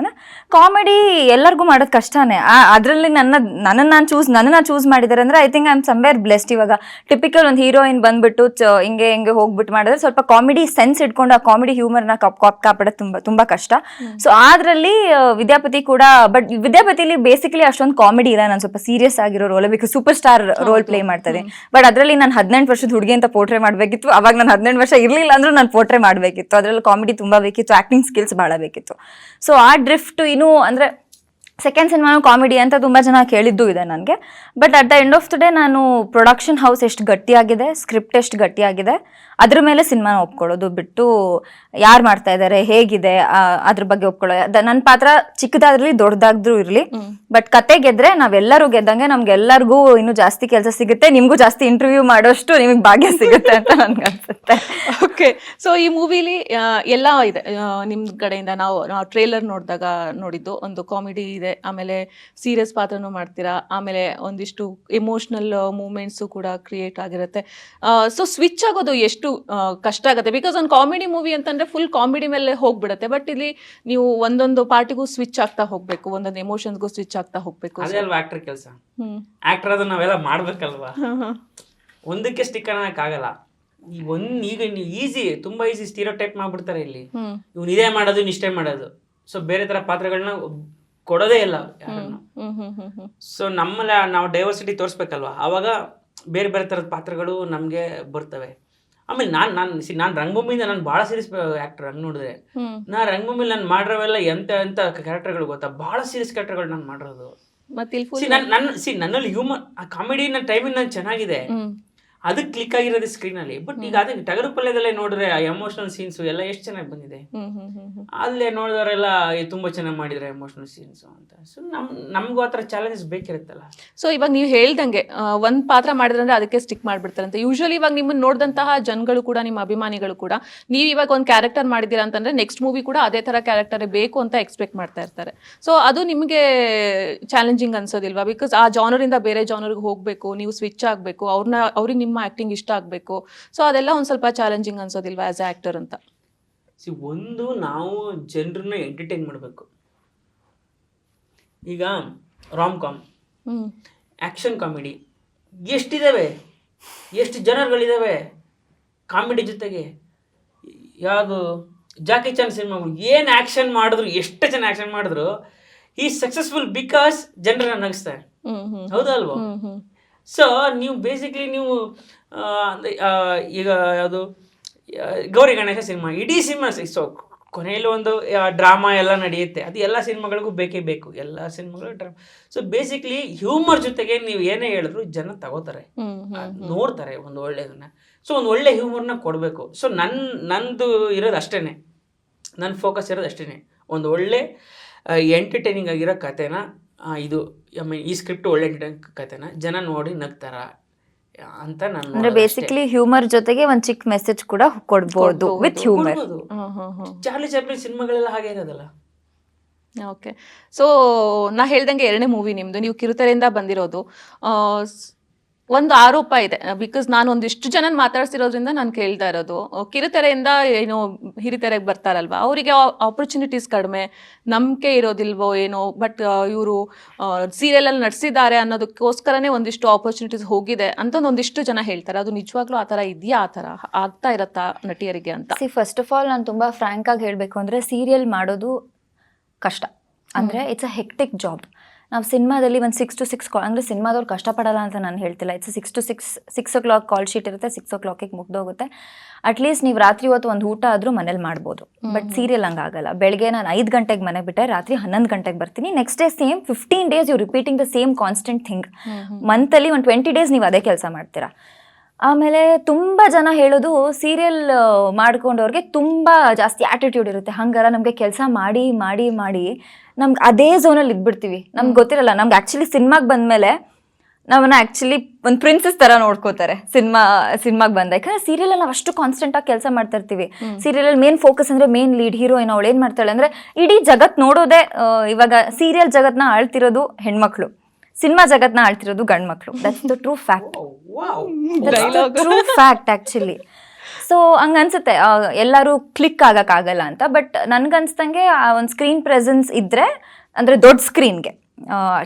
ಕಾಮಿಡಿ ಎಲ್ಲರಿಗೂ ಮಾಡೋದು ಕಷ್ಟನೇ. ಅದರಲ್ಲಿ ನನ್ನನ್ನು ಚೂಸ್ ಮಾಡಿದ್ದಾರೆ ಅಂದರೆ I think I am somewhere blessed. ಇವಾಗ ಟಿಪಿಕಲ್ ಒಂದು ಹೀರೋಯಿನ್ ಬಂದ್ಬಿಟ್ಟು ಹಿಂಗೆ ಹೋಗ್ಬಿಟ್ಟು ಮಾಡಿದ್ರೆ ಸ್ವಲ್ಪ ಕಾಮಿಡಿ ಸೆನ್ಸ್ ಇಟ್ಕೊಂಡು ಆ ಕಾಮಿಡಿ ಹ್ಯೂಮರ್ನ ಕಾಪಾಡೋದು ತುಂಬಾ ಕಷ್ಟ. ಸೊ ಅದ್ರಲ್ಲಿ ವಿದ್ಯಾಪತಿ ಕೂಡ, ಬಟ್ ವಿದ್ಯಾಪತಿಲಿ ಬೇಸಿಕಲಿ ಅಷ್ಟೊಂದು ಕಾಮಿಡಿ ಇಲ್ಲ, ನಾನು ಸ್ವಲ್ಪ ಸೀರಿಯಸ್ ಆಗಿರೋ ರೋಲ್, ಬೇಕು ಸೂಪರ್ ಸ್ಟಾರ್ ರೋಲ್ ಪ್ಲೇ ಮಾಡ್ತಾರೆ. ಬಟ್ ಅದರಲ್ಲಿ ನಾನು 18 ವರ್ಷದ ಹುಡುಗಿ ಅಂತ ಪೋರ್ಟ್ರೇ ಮಾಡಬೇಕಿತ್ತು. ಅವಾಗ ನಾನು 18 ವರ್ಷ ಇರಲಿಲ್ಲ ಅಂದ್ರೂ ನಾನು ಪೋರ್ಟ್ರೇ ಮಾಡಬೇಕಿತ್ತು. ಅದರಲ್ಲಿ ಕಾಮಿಡಿ ತುಂಬಾ ಬೇಕಿತ್ತು, ಆಕ್ಟಿಂಗ್ ಸ್ಕಿಲ್ಸ್ ಭಾಳ ಬೇಕಿತ್ತು. ಸೊ ಆ ಡ್ರಿಫ್ಟ್ ಇನ್ನೂ ಅಂದರೆ ಸೆಕೆಂಡ್ ಸಿನಿಮಾನು ಕಾಮಿಡಿ ಅಂತ ತುಂಬ ಜನ ಕೇಳಿದ್ದು ಇದೆ ನನಗೆ. But at the end of the day ನಾನು ಪ್ರೊಡಕ್ಷನ್ ಹೌಸ್ ಎಷ್ಟು ಗಟ್ಟಿಯಾಗಿದೆ, ಸ್ಕ್ರಿಪ್ಟ್ ಎಷ್ಟು ಗಟ್ಟಿಯಾಗಿದೆ, ಅದ್ರ ಮೇಲೆ ಸಿನಿಮಾನ ಒಪ್ಕೊಳ್ಳೋದು ಬಿಟ್ಟು ಯಾರು ಮಾಡ್ತಾ ಇದ್ದಾರೆ ಹೇಗಿದೆ ಅದ್ರ ಬಗ್ಗೆ ಒಪ್ಕೊಳ್ಳೋದು. ನನ್ನ ಪಾತ್ರ ಚಿಕ್ಕದಾದ್ರಲ್ಲಿ ದೊಡ್ಡದಾದ್ರೂ ಇರಲಿ, ಬಟ್ ಕತೆ ಗೆದ್ರೆ ನಾವೆಲ್ಲರೂ ಗೆದ್ದಂಗೆ ನಮ್ಗೆಲ್ಲರಿಗೂ ಇನ್ನೂ ಜಾಸ್ತಿ ಕೆಲಸ ಸಿಗುತ್ತೆ, ನಿಮಗೂ ಜಾಸ್ತಿ ಇಂಟರ್ವ್ಯೂ ಮಾಡೋಷ್ಟು ನಿಮಗೆ ಭಾಗ್ಯ ಸಿಗುತ್ತೆ ಅಂತ ನನ್ಗೆ ಅನ್ಸುತ್ತೆ. ಓಕೆ, ಸೊ ಈ ಮೂವಿಲಿ ಎಲ್ಲ ಇದೆ ನಿಮ್ಮ ಕಡೆಯಿಂದ. ನಾವು ಟ್ರೇಲರ್ ನೋಡಿದಾಗ ನೋಡಿದ್ದು ಒಂದು ಕಾಮಿಡಿ ಇದೆ, ಆಮೇಲೆ ಸೀರಿಯಸ್ ಪಾತ್ರನೂ ಮಾಡ್ತೀರಾ, ಆಮೇಲೆ ಒಂದಿಷ್ಟು ಎಮೋಷ್ನಲ್ ಮೂಮೆಂಟ್ಸು ಕೂಡ ಕ್ರಿಯೇಟ್ ಆಗಿರುತ್ತೆ. ಸೊ ಸ್ವಿಚ್ ಆಗೋದು ಎಷ್ಟು ಕಷ್ಟ ಆಗುತ್ತೆ? ಬಿಕಾಸ್ ಒಂದು ಕಾಮಿಡಿ ಮೂವಿ ಅಂತಂದ್ರೆ ಫುಲ್ ಕಾಮಿಡಿ ಮೇಲೆ ಹೋಗ್ಬಿಡುತ್ತೆ, ಬಟ್ ಇಲ್ಲಿ ನೀವು ಒಂದೊಂದು ಪಾರ್ಟಿಗೂ ಸ್ವಿಚ್ ಆಗ್ತಾ ಹೋಗ್ಬೇಕು, ಒಂದೊಂದು ಎಮೋಷನ್ಸ್ಗೂ ಸ್ವಿಚ್ ಆಗ್ತಾ ಹೋಗ್ಬೇಕು. ಅದೇ ಅಲ್ವಾ ಆಕ್ಟರ್ ಕೆಲಸ. ಆಕ್ಟರ್ ಅದನ್ನ ನಾವೆಲ್ಲ ಮಾಡ್ಬೇಕಲ್ವಾ, ಒಂದಕ್ಕೆ ಸ್ಟಿಕ್ ಅನ್ನಕ್ಕಾಗಲ್ಲ. ಈಗ ಈಸಿ, ತುಂಬಾ ಈಸಿ ಸ್ಟೀರಿಯೋ ಟೈಪ್ ಮಾಡ್ಬಿಡ್ತಾರೆ ಇಲ್ಲಿ. ಇವ್ನು ಇದೇ ಮಾಡೋದು, ಇಷ್ಟೇ ಮಾಡೋದು. ಸೊ ಬೇರೆ ತರ ಪಾತ್ರಗಳನ್ನ ಕೊಡೋದೇ ಇಲ್ಲ ಯಾರನ್ನು. ಸೊ ನಮ್ಮಲ್ಲಿ ನಾವು ಡೈವರ್ಸಿಟಿ ತೋರಿಸ್ಬೇಕಲ್ವಾ, ಆವಾಗ ಬೇರೆ ಬೇರೆ ಥರದ ಪಾತ್ರಗಳು ನಮಗೆ ಬರ್ತವೆ. ಆಮೇಲೆ ನಾನು ರಂಗಭೂಮಿಯಿಂದ ನಾನು ಭಾಳ ಸೀರಿಯಸ್ ಆ್ಯಕ್ಟರ್. ಹಂಗೆ ನೋಡಿದ್ರೆ ರಂಗಭೂಮಿಲಿ ನಾನು ಮಾಡಿರೋವೆಲ್ಲ ಎಂತ ಕ್ಯಾರೆಕ್ಟರ್ಗಳು ಗೊತ್ತಾ, ಭಾಳ ಸೀರಿಯಸ್ ಕ್ಯಾರೆಕ್ಟರ್ಗಳು ನಾನು ಮಾಡಿರೋದು. ನನ್ನಲ್ಲಿ ಹ್ಯೂಮನ್ ಕಾಮಿಡಿ ನನ್ನ ಟೈಮಿಂಗ್ ನಾನು ಚೆನ್ನಾಗಿದೆ, ಅದಕ್ಕೆ ಕ್ಲಿಕ್ ಆಗಿರೋದು ಸ್ಕ್ರೀನಲ್ಲಿ. ಬಟ್ ಈಗ ಅದಕ್ಕೆ ಟಗರು ಪಲ್ಯದಲ್ಲೇ ನೋಡಿದ್ರೆ ಆ ಎಮೋಷನಲ್ ಸೀನ್ಸ್ ಎಲ್ಲ ಎಷ್ಟು ಚೆನ್ನಾಗಿ ಬಂದಿದೆ. ಅಲ್ಲೇ ನೋಡಿದವರೆಲ್ಲ ತುಂಬಾ ಚೆನ್ನಾಗಿ ಮಾಡಿದ್ರೆ ಎಮೋಷನಲ್ ಸೀನ್ಸ್ ಅಂತ. ಸೊ ನಮಗೂ ಆ ಥರ ಚಾಲೆಂಜಸ್ ಬೇಕಿರುತ್ತಲ್ಲ. ಸೊ ಇವಾಗ ನೀವು ಹೇಳ್ದಂಗೆ ಒಂದ್ ಪಾತ್ರ ಮಾಡಿದ್ರೆ ಅದಕ್ಕೆ ಸ್ಟಿಕ್ ಮಾಡ್ಬಿಡ್ತಾರಂತೆ. ಯೂಶಲಿ ಇವಾಗ ನಿಮ್ಮನ್ನ ನೋಡಿದಂತಹ ಜನಗಳು ಕೂಡ, ನಿಮ್ಮ ಅಭಿಮಾನಿಗಳು ಕೂಡ, ನೀವು ಇವಾಗ ಒಂದು ಕ್ಯಾರೆಕ್ಟರ್ ಮಾಡಿದ್ದೀರಾ ಅಂತಂದ್ರೆ ನೆಕ್ಸ್ಟ್ ಮೂವಿ ಕೂಡ ಅದೇ ತರ ಕ್ಯಾರೆಕ್ಟರ್ ಬೇಕು ಅಂತ ಎಕ್ಸ್ಪೆಕ್ಟ್ ಮಾಡ್ತಾ ಇರ್ತಾರೆ. ಸೊ ಅದು ನಿಮಗೆ ಚಾಲೆಂಜಿಂಗ್ ಅನ್ಸೋದಿಲ್ವಾ? ಬಿಕಾಸ್ ಆ ಜಾನರಿಂದ ಬೇರೆ ಜಾನರ್ಗೆ ಹೋಗ್ಬೇಕು, ನೀವು ಸ್ವಿಚ್ ಆಗಬೇಕು, ಅವ್ರಿಗೆ ನಿಮ್ಮ ಆಕ್ಟಿಂಗ್ ಇಷ್ಟ ಆಗಬೇಕು. ಸೊ ಅದೆಲ್ಲ ಒಂದ್ ಸ್ವಲ್ಪ ಚಾಲೆಂಜಿಂಗ್ ಅನ್ಸೋದಿಲ್ವಾ ಆಸ್ ಎ ಆಕ್ಟರ್ ಅಂತ? ಒಂದು ನಾವು ಜನರನ್ನ ಎಂಟರ್ಟೈನ್ ಮಾಡಬೇಕು. ಈಗ ರಾಮ್ ಕಾಮ್, ಆ್ಯಕ್ಷನ್ ಕಾಮಿಡಿ ಎಷ್ಟಿದ್ದಾವೆ, ಎಷ್ಟು ಜನರುಗಳಿದ್ದಾವೆ ಕಾಮಿಡಿ ಜೊತೆಗೆ. ಯಾವುದು ಜಾಕಿ ಚಾನ್ ಸಿನಿಮಾಗಳು ಏನು ಆ್ಯಕ್ಷನ್ ಮಾಡಿದ್ರು, ಎಷ್ಟು ಜನ ಆ್ಯಕ್ಷನ್ ಮಾಡಿದ್ರು, ಈ ಸಕ್ಸಸ್ಫುಲ್ ಬಿಕಾಸ್ ಜನರನ್ನ ನಗಿಸ್ತಾರೆ. ಹೌದಾ ಅಲ್ವಾ? ಸೊ ನೀವು ಬೇಸಿಕ್ಲಿ ನೀವು ಈಗ ಯಾವುದು ಗೌರಿ ಗಣೇಶ ಸಿನಿಮಾ, ಇಡೀ ಸಿನಿಮಾ ಸೊ ಕೊನೆಯಲ್ಲಿ ಒಂದು ಡ್ರಾಮಾ ಎಲ್ಲ ನಡೆಯುತ್ತೆ. ಅದು ಎಲ್ಲ ಸಿನಿಮಾಗಳಿಗೂ ಬೇಕೇ ಬೇಕು, ಎಲ್ಲ ಸಿನಿಮಾಗಳು ಡ್ರಾಮಾ. ಸೊ ಬೇಸಿಕ್ಲಿ ಹ್ಯೂಮರ್ ಜೊತೆಗೆ ನೀವು ಏನೇ ಹೇಳಿದ್ರು ಜನ ತಗೋತಾರೆ, ನೋಡ್ತಾರೆ ಒಂದು ಒಳ್ಳೆಯದನ್ನ. ಸೊ ಒಂದು ಒಳ್ಳೆ ಹ್ಯೂಮರ್ನ ಕೊಡಬೇಕು. ಸೊ ನಂದು ಇರೋದು ಅಷ್ಟೇ, ನನ್ನ ಫೋಕಸ್ ಇರೋದು ಅಷ್ಟೇ, ಒಂದು ಒಳ್ಳೆ ಎಂಟರ್ಟೈನಿಂಗ್ ಆಗಿರೋ ಕಥೆನ, ಇದು ಈ ಸ್ಕ್ರಿಪ್ಟ್ ಒಳ್ಳೆ ಎಂಟರ್ಟೈನಿಂಗ್ ಕಥೆನ ಜನ ನೋಡಿ ನಗ್ತಾರ ಅಂತ ನಾನು. ಅಂದ್ರೆ ಬೇಸಿಕಲಿ ಹ್ಯೂಮರ್ ಜೊತೆಗೆ ಒಂದ್ ಚಿಕ್ಕ ಮೆಸೇಜ್ ಕೂಡ ಕೊಡ್ಬೋದು ವಿತ್ ಹ್ಯೂಮರ್. ಚಾರ್ಲಿ ಚಾಪ್ಲಿನ್ ಸಿನಿಮಾಗಳೆಲ್ಲ ಹಾಗೆ ಇರೋದಲ್ಲ. ಓಕೆ. ಸೊ ನಾ ಹೇಳ್ದಂಗೆ 2ನೇ ಮೂವಿ ನಿಮ್ದು, ನೀವು ಕಿರುತೆರೆಯಿಂದ ಬಂದಿರೋದು. ಒಂದು ಆರೋಪ ಇದೆ, ಬಿಕಾಸ್ ನಾನು ಒಂದಿಷ್ಟು ಜನ ಮಾತಾಡ್ಸಿರೋದ್ರಿಂದ ನಾನು ಕೇಳ್ತಾ ಇರೋದು, ಕಿರುತೆರೆಯಿಂದ ಏನೋ ಹಿರಿತೆರೆಗೆ ಬರ್ತಾರಲ್ವ, ಅವರಿಗೆ ಆಪರ್ಚುನಿಟೀಸ್ ಕಡಿಮೆ, ನಂಬಿಕೆ ಇರೋದಿಲ್ವೋ ಏನೋ, ಬಟ್ ಇವರು ಸೀರಿಯಲಲ್ಲಿ ನಡ್ಸಿದ್ದಾರೆ ಅನ್ನೋದಕ್ಕೋಸ್ಕರನೇ ಒಂದಿಷ್ಟು ಆಪರ್ಚುನಿಟೀಸ್ ಹೋಗಿದೆ ಅಂತ ಒಂದಿಷ್ಟು ಜನ ಹೇಳ್ತಾರೆ. ಅದು ನಿಜವಾಗ್ಲೂ ಆ ಥರ ಇದೆಯಾ? ಆ ಥರ ಆಗ್ತಾ ಇರತ್ತಾ ನಟಿಯರಿಗೆ ಅಂತ? ಫಸ್ಟ್ ಆಫ್ ಆಲ್ ನಾನು ತುಂಬಾ ಫ್ರಾಂಕ್ ಆಗಿ ಹೇಳಬೇಕು ಅಂದರೆ ಸೀರಿಯಲ್ ಮಾಡೋದು ಕಷ್ಟ. ಅಂದರೆ ಇಟ್ಸ್ ಅ ಹೆಕ್ಟಿಕ್ ಜಾಬ್. ನಾವು ಸಿನಿಮಾದಲ್ಲಿ ಒಂದು 6 to 6 ಅಂದರೆ ಸಿನಿಮಾದವ್ರು ಕಷ್ಟಪಡಲ್ಲ ಅಂತ ನಾನು ಹೇಳ್ತಿಲ್ಲ. It's 6 to 6 o'clock call sheet ಇರುತ್ತೆ, 6 o'clock ಮುಗ್ದೋಗುತ್ತೆ. ಅಟ್ಲೀಸ್ಟ್ ನೀವು ರಾತ್ರಿ ಹೊತ್ತು ಒಂದು ಊಟ ಆದರೂ ಮನೇಲಿ ಮಾಡ್ಬೋದು. ಬಟ್ ಸೀರಿಯಲ್ ಹಂಗಾಗಲ್ಲ. ಬೆಳಗ್ಗೆ ನಾನು 5 ಗಂಟೆಗೆ ಮನೆ ಬಿಟ್ಟರೆ ರಾತ್ರಿ 11 ಗಂಟೆಗೆ ಬರ್ತೀನಿ. Next day same 15 days you repeating the same constant thing. ಮಂತಲ್ಲಿ ಒಂದು 20 days ನೀವು ಅದೇ ಕೆಲಸ ಮಾಡ್ತೀರಾ. ಆಮೇಲೆ ತುಂಬ ಜನ ಹೇಳೋದು ಸೀರಿಯಲ್ ಮಾಡ್ಕೊಂಡವ್ರಿಗೆ ತುಂಬ ಜಾಸ್ತಿ ಆ್ಯಟಿಟ್ಯೂಡ್ ಇರುತ್ತೆ, ಹಂಗಾರ ನಮಗೆ ಕೆಲಸ ಮಾಡಿ ಮಾಡಿ ಮಾಡಿ ನಮ್ಗೆ ಅದೇ ಝೋನಲ್ಲಿ ಇದ್ಬಿಡ್ತೀವಿ. ನಮ್ಗೆ ಗೊತ್ತಿರಲ್ಲ, ನಮ್ಗೆ ಆ್ಯಕ್ಚುಲಿ ಸಿನಿಮಾಗೆ ಬಂದಮೇಲೆ ನಾವನ್ನ ಆ್ಯಕ್ಚುಲಿ ಒಂದು ಪ್ರಿನ್ಸಸ್ ಥರ ನೋಡ್ಕೋತಾರೆ ಸಿನಿಮಾಗೆ ಬಂದ. ಯಾಕಂದರೆ ಸೀರಿಯಲಲ್ಲಿ ನಾವು ಅಷ್ಟು ಕಾನ್ಸ್ಟೆಂಟಾಗಿ ಕೆಲಸ ಮಾಡ್ತಾ ಇರ್ತೀವಿ. ಸೀರಿಯಲಲ್ಲಿ ಮೇನ್ ಫೋಕಸ್ ಅಂದರೆ ಮೇನ್ ಲೀಡ್ ಹೀರೋಯಿನ್ ಅವಳು ಏನು ಮಾಡ್ತಾಳೆ ಅಂದರೆ ಇಡೀ ಜಗತ್ತು ನೋಡೋದೇ, ಇವಾಗ ಸೀರಿಯಲ್ ಜಗತ್ತನ್ನ ಆಳ್ತಿರೋದು ಹೆಣ್ಮಕ್ಳು, ಸಿನಿಮಾ ಜಗತ್ನ ಆಳ್ತಿರೋದು ಗಂಡು ಮಕ್ಕಳು. That's the true fact. True fact actually. So ಹಂಗನ್ಸುತ್ತೆ ಎಲ್ಲರೂ ಕ್ಲಿಕ್ ಆಗೋಕ್ಕಾಗಲ್ಲ ಅಂತ. ಬಟ್ ನನ್ಗನ್ಸ್ದಂಗೆ ಒಂದು ಸ್ಕ್ರೀನ್ ಪ್ರೆಸೆನ್ಸ್ ಇದ್ದರೆ, ಅಂದರೆ ದೊಡ್ಡ ಸ್ಕ್ರೀನ್ಗೆ,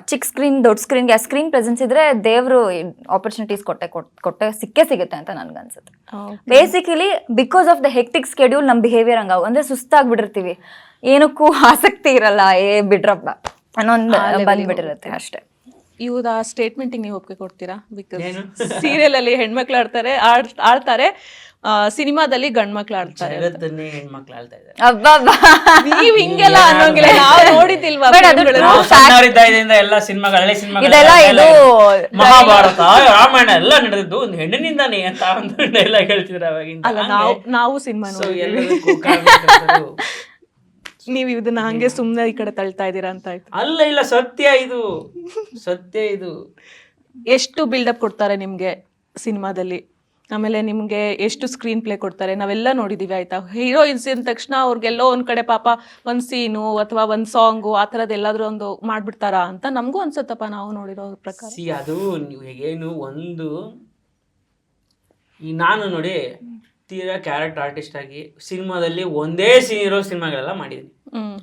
ಚಿಕ್ಕ ಸ್ಕ್ರೀನ್ ದೊಡ್ಡ ಸ್ಕ್ರೀನ್ಗೆ ಆ ಸ್ಕ್ರೀನ್ ಪ್ರೆಸೆನ್ಸ್ ಇದ್ದರೆ ದೇವರು ಆಪರ್ಚುನಿಟೀಸ್ ಕೊಟ್ಟೆ ಸಿಕ್ಕೇ ಸಿಗುತ್ತೆ ಅಂತ ನನ್ಗನ್ಸುತ್ತೆ. Basically because of the hectic schedule ನಮ್ಮ ಬಿಹೇವಿಯರ್ ಹಂಗಾವು. ಅಂದರೆ ಸುಸ್ತಾಗ್ಬಿಟ್ಟಿರ್ತೀವಿ, ಏನಕ್ಕೂ ಆಸಕ್ತಿ ಇರಲ್ಲ, ಬಿಡ್ರಪ್ಪ ಅನ್ನೊಂದು ಬಂದ್ಬಿಟ್ಟಿರುತ್ತೆ ಅಷ್ಟೇ. ಇವ್ರ ಸ್ಟೇಟ್ಮೆಂಟಿಗೆ ನೀವು ಒಪ್ಪಿಗೆ ಕೊಡ್ತೀರಾ? ಬಿಕಾಸ್ ಸೀರಿಯಲ್ ಅಲ್ಲಿ ಹೆಣ್ಮಕ್ಳು ಆಡ್ತಾರೆ, ಸಿನಿಮಾದಲ್ಲಿ ಗಂಡ್ಮಕ್ಳು ಆಡ್ತಾರೆ. ಹೆಣ್ಮಕ್ಳು ಆಳ್ತಾ ಇದ್ದಾರೆ. ನೀವ್ ಹಿಂಗೆಲ್ಲ ಅನ್ನೋಂಗಿಲ್ಲ, ನಾವು ನೋಡಿದಿಲ್ವಾ? ಎಲ್ಲ ಸಿನಿಮಾಗಳು, ಹಳೆ ಸಿನಿಮಾಗಳು, ಮಹಾಭಾರತ, ರಾಮಾಯಣ ಎಲ್ಲ ನಡೆದಿದ್ದು ಒಂದು ಹೆಣ್ಣಿನಿಂದಾನೆ ಅಂತ ಒಂದು ಡೈಲಾಗ್ ಹೇಳ್ತಿದ್ರು ಅವಾಗಿಂದ. ಅಲ್ಲ, ನಾವು ಸಿನಿಮಾ ನೀವು ಇದನ್ನ ಹಂಗೆ ಸುಮ್ಮನೆ ಈ ಕಡೆ ತಳ್ತಾ ಇದ್ದೀರಾ ಅಂತ ಆಯ್ತು. ಅಲ್ಲ, ಇಲ್ಲ, ಸತ್ಯ ಇದು. ಎಷ್ಟು ಬಿಲ್ಡಪ್ ಕೊಡ್ತಾರೆ ನಿಮ್ಗೆ ಸಿನಿಮಾದಲ್ಲಿ, ಆಮೇಲೆ ನಿಮ್ಗೆ ಎಷ್ಟು ಸ್ಕ್ರೀನ್ ಪ್ಲೇ ಕೊಡ್ತಾರೆ ನಾವೆಲ್ಲ ನೋಡಿದೀವಿ ಆಯ್ತಾ. ಹೀರೋಯಿನ್ಸ್ ಅಂದ ತಕ್ಷಣ ಅವ್ರಿಗೆಲ್ಲೋ ಒಂದ್ ಕಡೆ ಪಾಪ ಒಂದ್ ಸೀನು ಅಥವಾ ಒಂದ್ ಸಾಂಗು ಆ ಥರದ್ದು ಎಲ್ಲಾದ್ರೂ ಒಂದು ಮಾಡ್ಬಿಡ್ತಾರಾ ಅಂತ ನಮಗೂ ಅನ್ಸತ್ತಪ್ಪ, ನಾವು ನೋಡಿರೋ ಪ್ರಕಾರ. ಅದು ನೀವು ಹೇಗೇನು ಒಂದು, ಈ ನಾನು ನೋಡಿ ತೀರಾ ಕ್ಯಾರೆಕ್ಟರ್ ಆರ್ಟಿಸ್ಟ್ ಆಗಿ ಸಿನಿಮಾದಲ್ಲಿ ಒಂದೇ ಸೀನ್ ಇರೋ ಸಿನಿಮಾಗಳೆಲ್ಲ ಮಾಡಿದೀನಿ.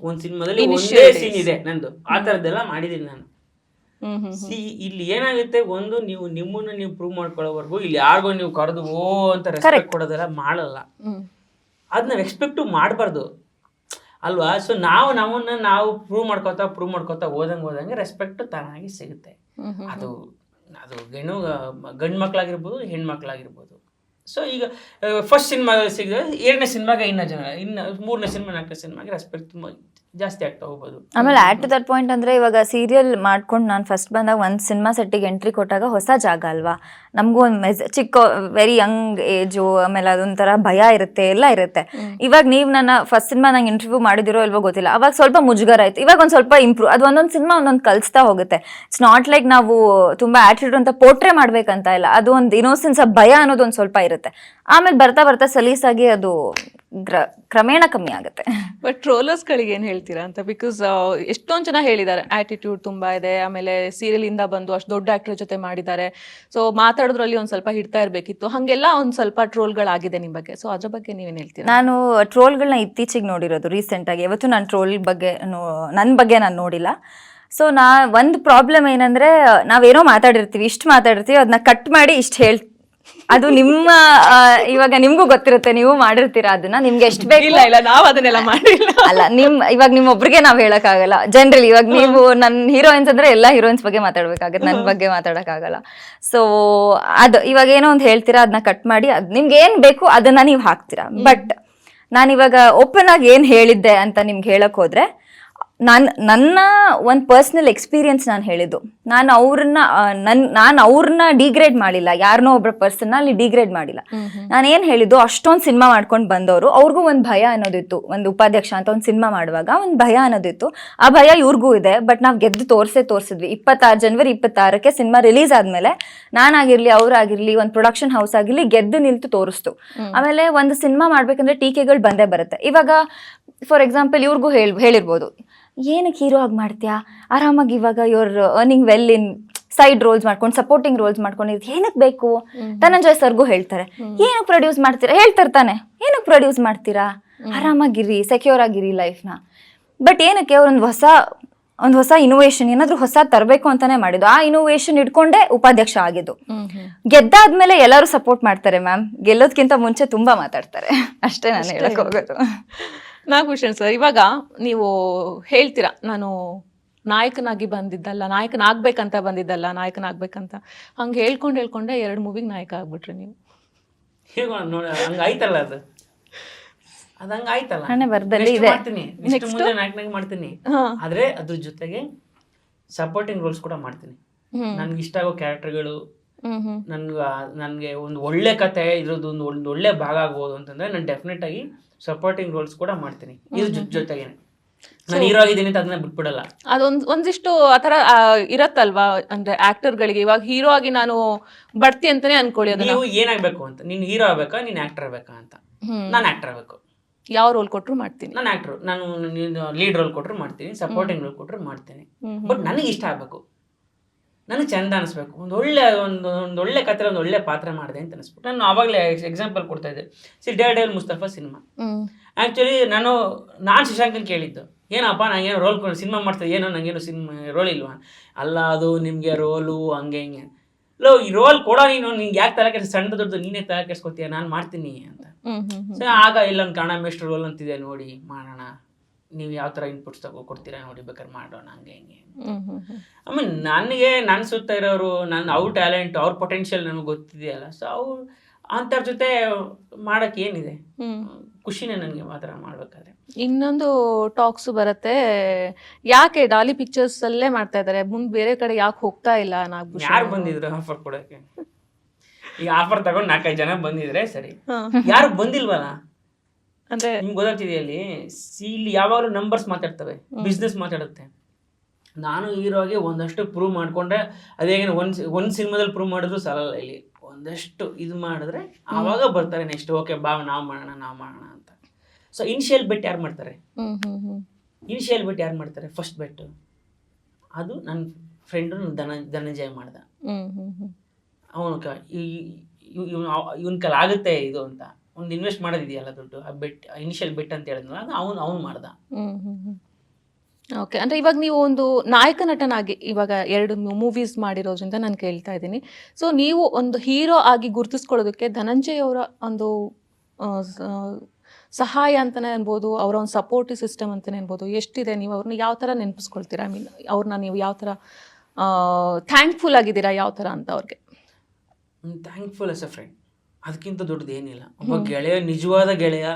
ಒಂದ್ ಸಿನಿಮಾದಲ್ಲಿ ಒಂದೇ ಸೀನ್ ಇದೆ ನಂದು, ಆ ತರದ್ದೆಲ್ಲ ಮಾಡಿದೀನಿ ನಾನು. ಇಲ್ಲಿ ಏನಾಗುತ್ತೆ, ಒಂದು ನೀವು ನಿಮ್ಮನ್ನ ನೀವು ಪ್ರೂವ್ ಮಾಡ್ಕೊಳ್ಳೋವರೆಗೂ ಇಲ್ಲಿ ಯಾರಿಗೋ ನೀವು ಕರೆದು ಓ ಅಂತ ರೆಸ್ಪೆಕ್ಟ್ ಕೊಡೋದೆಲ್ಲ ಮಾಡಲ್ಲ. ಅದ್ ನಾವ್ ಎಕ್ಸ್ಪೆಕ್ಟ್ ಮಾಡಬಾರ್ದು ಅಲ್ವಾ. ಸೊ ನಾವು ಪ್ರೂವ್ ಮಾಡ್ಕೋತಾ ಹೋದಂಗೆ ರೆಸ್ಪೆಕ್ಟ್ ತಾನಾಗಿ ಸಿಗುತ್ತೆ. ಅದು ಗಂಡು ಮಕ್ಳಾಗಿರ್ಬೋದು, ಹೆಣ್ಮಕ್ಳಾಗಿರ್ಬೋದು. ಸೊ ಈಗ ಫಸ್ಟ್ ಸಿನಿಮಾ ಸಿಗ, 2ನೇ ಸಿನಿಮಾಗೆ ಇನ್ನ 3ನೇ ಸಿನಿಮಾ 4ನೇ ಸಿನಿಮಾಗೆ ರೆಸ್ಪೆಕ್ಟ್ ತುಂಬ ಜಾಸ್ತಿ ಆಗ್ತಾ ಹೋಗ್ಬೋದು. ಆಮೇಲೆ ಆಟ್ ಟು ದಟ್ ಪಾಯಿಂಟ್ ಅಂದರೆ ಇವಾಗ ಸೀರಿಯಲ್ ಮಾಡ್ಕೊಂಡು ನಾನು ಫಸ್ಟ್ ಬಂದಾಗ ಒಂದು ಸಿನಿಮಾ ಸೆಟ್ಟಿಗೆ ಎಂಟ್ರಿ ಕೊಟ್ಟಾಗ ಹೊಸ ಜಾಗ ಅಲ್ವಾ, ನಮಗೂ ಒಂದು ಚಿಕ್ಕ ವೆರಿ ಯಂಗ್ ಏಜು, ಆಮೇಲೆ ಅದೊಂಥರ ಭಯ ಇರುತ್ತೆ, ಎಲ್ಲ ಇರುತ್ತೆ. ಇವಾಗ ನೀವು ನನ್ನ ಫಸ್ಟ್ ಸಿನಿಮಾ ನಂಗೆ ಇಂಟರ್ವ್ಯೂ ಮಾಡಿದಿರೋ ಇಲ್ವೋ ಗೊತ್ತಿಲ್ಲ, ಅವಾಗ ಸ್ವಲ್ಪ ಮುಜುಗರ ಆಯ್ತು, ಇವಾಗ ಒಂದು ಸ್ವಲ್ಪ ಇಂಪ್ರೂವ್. ಅದು ಒಂದೊಂದು ಸಿನಿಮಾ ಒಂದೊಂದು ಕಲಿಸ್ತಾ ಹೋಗುತ್ತೆ. ಇಟ್ಸ್ ನಾಟ್ ಲೈಕ್ ನಾವು ತುಂಬಾ ಆಟಿಟ್ಯೂಡ್ ಅಂತ ಪೋರ್ಟ್ರೇ ಮಾಡ್ಬೇಕಂತ ಇಲ್ಲ, ಅದು ಒಂದು ಇನೋಸೆನ್ಸ್, ಭಯ ಅನ್ನೋದು ಒಂದು ಸ್ವಲ್ಪ ಇರುತ್ತೆ. ಆಮೇಲೆ ಬರ್ತಾ ಬರ್ತಾ ಸಲೀಸಾಗಿ ಅದು ಕ್ರಮೇಣ ಕಮ್ಮಿ ಆಗುತ್ತೆ. ಬಟ್ ಟ್ರೋಲರ್ಸ್ಗಳಿಗೆ ಏನು ಹೇಳ್ತೀರಾ ಅಂತ? ಬಿಕಾಸ್ ಎಷ್ಟೊಂದು ಜನ ಹೇಳಿದ್ದಾರೆ ಆಟಿಟ್ಯೂಡ್ ತುಂಬಾ ಇದೆ, ಆಮೇಲೆ ಸೀರಿಯಲ್ ಇಂದ ಬಂದು ಅಷ್ಟು ದೊಡ್ಡ ಆಕ್ಟರ್ ಜೊತೆ ಮಾಡಿದ್ದಾರೆ, ಸೊ ಮಾತಾಡೋದ್ರಲ್ಲಿ ಒಂದು ಸ್ವಲ್ಪ ಹಿಡ್ತಾ ಇರಬೇಕಿತ್ತು, ಹಾಗೆಲ್ಲ ಒಂದು ಸ್ವಲ್ಪ ಟ್ರೋಲ್ಗಳಾಗಿದೆ ನಿಮ್ಮ ಬಗ್ಗೆ. ಸೊ ಅದ್ರ ಬಗ್ಗೆ ನೀವೇನು ಹೇಳ್ತೀರಾ? ನಾನು ಟ್ರೋಲ್ಗಳನ್ನ ಇತ್ತೀಚೆಗೆ ನೋಡಿರೋದು ರೀಸೆಂಟಾಗಿ. ಯಾವತ್ತು ನಾನು ಟ್ರೋಲ್ ಬಗ್ಗೆ ನನ್ನ ಬಗ್ಗೆ ನಾನು ನೋಡಿಲ್ಲ. ಸೊ ಒಂದು ಪ್ರಾಬ್ಲಮ್ ಏನಂದ್ರೆ, ನಾವೇನೋ ಮಾತಾಡಿರ್ತೀವಿ, ಇಷ್ಟು ಮಾತಾಡಿರ್ತೀವಿ, ಅದನ್ನ ಕಟ್ ಮಾಡಿ ಇಷ್ಟು ಅದು ನಿಮ್ಮ ಇವಾಗ ನಿಮ್ಗೂ ಗೊತ್ತಿರುತ್ತೆ, ನೀವು ಮಾಡಿರ್ತೀರಾ ಅದನ್ನ, ನಿಮ್ಗೆ ಎಷ್ಟು ಬೇಕು. ಇಲ್ಲ ನಾವು ಅದನ್ನೆಲ್ಲ ಮಾಡಿಲ್ಲ. ಅಲ್ಲ, ಇವಾಗ ನಿಮ್ಮೊಬ್ರಿಗೆ ನಾವ್ ಹೇಳಕ್ಕಾಗಲ್ಲ. ಜನರಲಿ ಇವಾಗ ನೀವು ನನ್ನ ಹೀರೋಯಿನ್ಸ್ ಅಂದ್ರೆ ಎಲ್ಲಾ ಹೀರೋಯಿನ್ಸ್ ಬಗ್ಗೆ ಮಾತಾಡ್ಬೇಕಾಗತ್ತೆ, ನನ್ನ ಬಗ್ಗೆ ಮಾತಾಡಕ್ಕಾಗಲ್ಲ. ಸೊ ಅದು ಇವಾಗ ಏನೋ ಒಂದು ಹೇಳ್ತೀರಾ, ಅದನ್ನ ಕಟ್ ಮಾಡಿ ನಿಮ್ಗೆ ಏನ್ ಬೇಕು ಅದನ್ನ ನೀವು ಹಾಕ್ತೀರಾ. ಬಟ್ ನಾನಿವಾಗ ಓಪನ್ ಆಗಿ ಏನ್ ಹೇಳಿದ್ದೆ ಅಂತ ನಿಮ್ಗೆ ಹೇಳಕ್ ಹೋದ್ರೆ, ನನ್ನ ಒಂದು ಪರ್ಸ್ನಲ್ ಎಕ್ಸ್ಪೀರಿಯನ್ಸ್ ನಾನು ಹೇಳಿದ್ದು. ನಾನು ಅವ್ರನ್ನ ಡಿಗ್ರೇಡ್ ಮಾಡಿಲ್ಲ, ಯಾರನ್ನೋ ಒಬ್ಬರ ಪರ್ಸನ್ ಅಲ್ಲಿ ಡಿಗ್ರೇಡ್ ಮಾಡಿಲ್ಲ. ನಾನು ಏನ್ ಹೇಳಿದ್ದು, ಅಷ್ಟೊಂದು ಸಿನಿಮಾ ಮಾಡ್ಕೊಂಡು ಬಂದವರು, ಅವ್ರಿಗೂ ಒಂದು ಭಯ ಅನ್ನೋದಿತ್ತು. ಒಂದು ಉಪಾಧ್ಯಕ್ಷ ಅಂತ ಒಂದು ಸಿನಿಮಾ ಮಾಡುವಾಗ ಒಂದು ಭಯ ಅನ್ನೋದಿತ್ತು. ಆ ಭಯ ಇವ್ರಿಗೂ ಇದೆ. ಬಟ್ ನಾವು ಗೆದ್ದು ತೋರಿಸಿದ್ವಿ. ಜನವರಿ 26ಕ್ಕೆ ಸಿನಿಮಾ ರಿಲೀಸ್ ಆದ್ಮೇಲೆ ನಾನಾಗಿರ್ಲಿ, ಅವ್ರಾಗಿರ್ಲಿ, ಒಂದು ಪ್ರೊಡಕ್ಷನ್ ಹೌಸ್ ಆಗಿರ್ಲಿ, ಗೆದ್ದು ನಿಲ್ತು ತೋರಿಸ್ತು. ಆಮೇಲೆ ಒಂದು ಸಿನಿಮಾ ಮಾಡ್ಬೇಕಂದ್ರೆ ಟೀಕೆಗಳು ಬಂದೇ ಬರುತ್ತೆ. ಇವಾಗ ಫಾರ್ ಎಕ್ಸಾಂಪಲ್ ಇವ್ರಿಗೂ ಹೇಳಿರ್ಬೋದು, ಏನಕ್ಕೆ ಹೀರೋ ಆಗಿ ಮಾಡ್ತೀಯಾ, ಆರಾಮಾಗಿ ಇವಾಗ your earning well in side roles ಮಾಡ್ಕೊಂಡು, ಸಪೋರ್ಟಿಂಗ್ ರೋಲ್ಸ್ ಮಾಡ್ಕೊಂಡಿದ್ದು ಏನಕ್ಕೆ ಬೇಕು. ಧನಂಜಯ್ ಸರ್ಗೂ ಹೇಳ್ತಾರೆ, ಏನಕ್ಕೆ ಪ್ರೊಡ್ಯೂಸ್ ಮಾಡ್ತೀರಾ, ಹೇಳ್ತಾರೆ ತಾನೆ, ಏನಕ್ಕೆ ಪ್ರೊಡ್ಯೂಸ್ ಮಾಡ್ತೀರಾ, ಆರಾಮಾಗಿರಿ, ಸೆಕ್ಯೂರ್ ಆಗಿರಿ ಲೈಫ್ನ. ಬಟ್ ಏನಕ್ಕೆ ಒಂದು ಹೊಸ ಇನೋವೇಷನ್, ಏನಾದ್ರೂ ಹೊಸ ತರಬೇಕು ಅಂತಾನೆ ಮಾಡಿದ್ದು. ಆ ಇನೋವೇಷನ್ ಇಟ್ಕೊಂಡೇ ಉಪಾಧ್ಯಕ್ಷ ಆಗಿದ್ದು. ಗೆದ್ದಾದ್ಮೇಲೆ ಎಲ್ಲರೂ ಸಪೋರ್ಟ್ ಮಾಡ್ತಾರೆ ಮ್ಯಾಮ್, ಗೆಲ್ಲೋದ್ಕಿಂತ ಮುಂಚೆ ತುಂಬಾ ಮಾತಾಡ್ತಾರೆ. ಅಷ್ಟೇ ನಾನು ಹೇಳಕ್ ಹೋಗೋದು. ನಾಗಭೂಷಣ್ ಸರ್, ಇವಾಗ ನೀವು ಹೇಳ್ತೀರಾ, ನಾನು ನಾಯಕನಾಗಿ ಬಂದಿದ್ದಲ್ಲ, ನಾಯಕನಾಗ್ಬೇಕಂತ ಬಂದಿದ್ದಲ್ಲ, ನಾಯಕನಾಗ್ಬೇಕಂತ, ಹಂಗೆ ಹೇಳ್ಕೊಂಡೆ 2 ಮೂವಿಗೆ ನಾಯಕ ಆಗ್ಬಿಟ್ರಿ ನೀವು. ಹಂಗಾಯ್ತಲ್ಲ, ಅದು ಹಂಗಾಯ್ತಲ್ಲ. ನಾಯಕನಾಗಿ ಮಾಡ್ತೀನಿ, ಆದ್ರೆ ಅದ್ರ ಜೊತೆಗೆ ಸಪೋರ್ಟಿಂಗ್ ರೋಲ್ಸ್ ಕೂಡ ಮಾಡ್ತೀನಿ. ನನ್ಗೆ ಇಷ್ಟ ಆಗೋ ಕ್ಯಾರೆಕ್ಟರ್ಗಳು, ನನ್ಗೆ ಒಂದು ಒಳ್ಳೆ ಕತೆ ಇರೋದು, ಒಂದು ಒಳ್ಳೆ ಭಾಗ ಆಗ್ಬೋದು ಅಂತಂದ್ರೆ ನಾನು ಡೆಫಿನೆಟ್ ಆಗಿ ಸಪೋರ್ಟಿಂಗ್ ರೋಲ್ಸ್ ಕೂಡ ಮಾಡ್ತೀನಿ. ಇದ್ರ ಜೊತೆಗೆ ನಾನು ಹೀರೋ ಆಗಿದ್ದೀನಿ ಅಂತ ಅದನ್ನ ಬಿಟ್ಬಿಡಲ್ಲ. ಒಂದಿಷ್ಟು ಆತರ ಇರತ್ತಲ್ವಾ, ಅಂದ್ರೆ ಆಕ್ಟರ್ಗಳಿಗೆ ಇವಾಗ ಹೀರೋ ಆಗಿ ನಾನು ಬರ್ತಿ ಅಂತಾನೆ ಅನ್ಕೊಳ್ಳಿ. ನೀವು ಏನಾಗ್ಬೇಕು ಅಂತ, ನೀನ್ ಹೀರೋ ಆಗ್ಬೇಕಾ, ನೀನ್ ಆಕ್ಟರ್ ಆಗ್ಬೇಕಾ ಅಂತ. ನಾನು ಆಕ್ಟರ್ ಆಗ್ಬೇಕು. ಯಾವ ರೋಲ್ ಕೊಟ್ರು ಮಾಡ್ತೀನಿ. ನಾನು ಆಕ್ಟರ್, ನಾನು ಲೀಡ್ ರೋಲ್ ಕೊಟ್ರು ಮಾಡ್ತೀನಿ, ಸಪೋರ್ಟಿಂಗ್ ರೋಲ್ ಕೊಟ್ರು ಮಾಡ್ತೀನಿ. ಬಟ್ ನನಗೆ ಇಷ್ಟ ಆಗ್ಬೇಕು, ನನಗೆ ಚಂದ ಅನಿಸ್ಬೇಕು. ಒಂದು ಒಳ್ಳೆ ಕತೆ, ಒಂದು ಒಳ್ಳೆ ಪಾತ್ರ ಮಾಡಿದೆ ಅಂತ ಅನಿಸ್ಬಿಟ್ಟು ನಾನು ಆವಾಗಲೇ ಎಕ್ಸಾಂಪಲ್ ಕೊಡ್ತಾ ಇದ್ದೆ. ಡೇರ್ಡೆವಿಲ್ ಮುಸ್ತಫಾ ಸಿನಿಮಾ. ಆ್ಯಕ್ಚುಲಿ ನಾನು ಶಶಾಂಕನ್ ಕೇಳಿದ್ದು, ಏನಪ್ಪ ನಂಗೇನು ರೋಲ್ ಸಿನಿಮಾ ಮಾಡ್ತಾರೆ, ಏನೋ ನಂಗೇನು ರೋಲ್ ಇಲ್ವಾ? ಅಲ್ಲ, ಅದು ನಿಮಗೆ ರೋಲು ಹಂಗೆ ಹಿಂಗೆ. ಈ ರೋಲ್ ಕೊಡೋ ನಿಂಗೆ ಯಾಕೆ ತಲೆ ಕೆಡಿಸ್, ಸಣ್ಣ ದೊಡ್ಡದು ನೀನೇ ತಲೆ ಕೆಡಿಸ್ಕೊತೀಯ, ನಾನು ಮಾಡ್ತೀನಿ ಅಂತ. ಸೊ ಆಗ ಇಲ್ಲೊಂದು ಕನ್ನಡ ಮೇಷ್ಟ್ರು ರೋಲ್ ಅಂತಿದೆ, ನೋಡಿ ಮಾಡೋಣ, ನೀವು ಯಾವ ಥರ ಇನ್ಪುಟ್ಸ್ ಕೊಡ್ತೀರಾ ನೋಡಿ, ಬೇಕಾದ್ರೆ ಮಾಡೋಣ, ಹಂಗೆ ಹಿಂಗೆ. ಆಮೇಲೆ ನನಗೆ ನನ್ನ ಸುತ್ತ ಇರೋರು, ಅವ್ರ ಟ್ಯಾಲೆಂಟ್, ಅವ್ರ ಪೊಟೆನ್ಷಿಯಲ್ ನನಗೆ ಗೊತ್ತಿದೆಯಲ್ಲ. ಸೊ ಅವ್ರು ಅಂಥವ್ರ ಜೊತೆ ಮಾಡೋಕ್ಕೆ ಏನಿದೆ, ಖುಷಿನೇ ನನಗೆ ಮಾತ್ರ ಮಾಡಬೇಕಾದ್ರೆ. ಇನ್ನೊಂದು ಟಾಕ್ಸ್ ಬರುತ್ತೆ, ಯಾಕೆ ಡಾಲಿ ಪಿಕ್ಚರ್ಸ್ ಅಲ್ಲೇ ಮಾಡ್ತಾ ಇದ್ದಾರೆ, ಮುಂದೆ ಬೇರೆ ಕಡೆ ಯಾಕೆ ಹೋಗ್ತಾ ಇಲ್ಲ? ಯಾರು ಬಂದಿದ್ರು ಆಫರ್ ಕೊಡೋಕ್ಕೆ? ಈಗ ಆಫರ್ ತಗೊಂಡು 4-5 ಜನ ಬಂದಿದ್ರೆ ಸರಿ, ಯಾರು ಬಂದಿಲ್ವಲ್ಲ. ಅಂದ್ರೆ ನಿಮ್ಗೆ ಗೊತ್ತಾಗ್ತಿದೆಯಾ, ಇಲ್ಲಿ ಯಾವಾಗಲೂ ನಂಬರ್ಸ್ ಮಾತಾಡ್ತವೆ, ಬಿಸ್ನೆಸ್ ಮಾತಾಡುತ್ತೆ. ನಾನು ಹೀರೋ ಆಗಿ ಒಂದಷ್ಟು ಪ್ರೂವ್ ಮಾಡ್ಕೊಂಡ್ರೆ, ಅದೇನು ಒಂದು ಸಿನಿಮಾದಲ್ಲಿ ಪ್ರೂವ್ ಮಾಡಿದ್ರು ಸಾಲಲ್ಲ. ಇಲ್ಲಿ ಒಂದಷ್ಟು ಇದು ಮಾಡಿದ್ರೆ ಆವಾಗ ಬರ್ತಾರೆ ನೆಕ್ಸ್ಟ್, ಓಕೆ ಬಾ ನಾವು ಮಾಡೋಣ ಅಂತ. ಸೊ ಇನಿಷಿಯಲ್ ಬೆಟ್ ಯಾರು ಮಾಡ್ತಾರೆ? ಫಸ್ಟ್ ಬೆಟ್ ಅದು ನನ್ನ ಫ್ರೆಂಡು ಧನಂಜಯ ಮಾಡ್ದ. ಅವನು ಇವನ್ ಕೈಲಿ ಆಗುತ್ತೆ ಇದು ಅಂತ ಒಂದು ಇನ್ವೆಸ್ಟ್ ಮಾಡೋದಿದೆಯಲ್ಲ ದುಡ್ಡು, ಆ ಬೆಟ್, ಇನಿಷಿಯಲ್ ಬೆಟ್ ಅಂತ ಹೇಳಿದ್ನಲ್ಲ, ಅದು ಅವನು ಮಾಡ್ದ. ಓಕೆ, ಅಂದ್ರೆ ಇವಾಗ ನೀವು ಒಂದು ನಾಯಕ ನಟನಾಗಿ ಇವಾಗ 2 ಮೂವೀಸ್ ಮಾಡಿರೋದ್ರಿಂದ ನಾನು ಕೇಳ್ತಾ ಇದ್ದೀನಿ. ಸೊ ನೀವು ಒಂದು ಹೀರೋ ಆಗಿ ಗುರುತಿಸ್ಕೊಳ್ಳೋದಕ್ಕೆ ಧನಂಜಯ್ ಅವರ ಒಂದು ಸಹಾಯ ಅಂತಾನೆ ಅನ್ಬೋದು, ಅವರ ಒಂದು ಸಪೋರ್ಟಿವ್ ಸಿಸ್ಟಮ್ ಅಂತಾನೆ ಅನ್ಬೋದು, ಎಷ್ಟಿದೆ? ನೀವು ಅವ್ರನ್ನ ಯಾವ ಥರ ನೆನಪಿಸ್ಕೊಳ್ತೀರಾ? ಐ ಮೀನ್ ಅವ್ರನ್ನ ನೀವು ಯಾವ ಥರ ಥ್ಯಾಂಕ್ಫುಲ್ ಆಗಿದ್ದೀರಾ, ಯಾವ ಥರ ಅಂತ ಅವ್ರಿಗೆ? ಥ್ಯಾಂಕ್ಫುಲ್ ಆಸ್ ಅ ಫ್ರೆಂಡ್, ಅದಕ್ಕಿಂತ ದೊಡ್ಡದು ಏನಿಲ್ಲ. ಒಬ್ಬ ಗೆಳೆಯ, ನಿಜವಾದ ಗೆಳೆಯ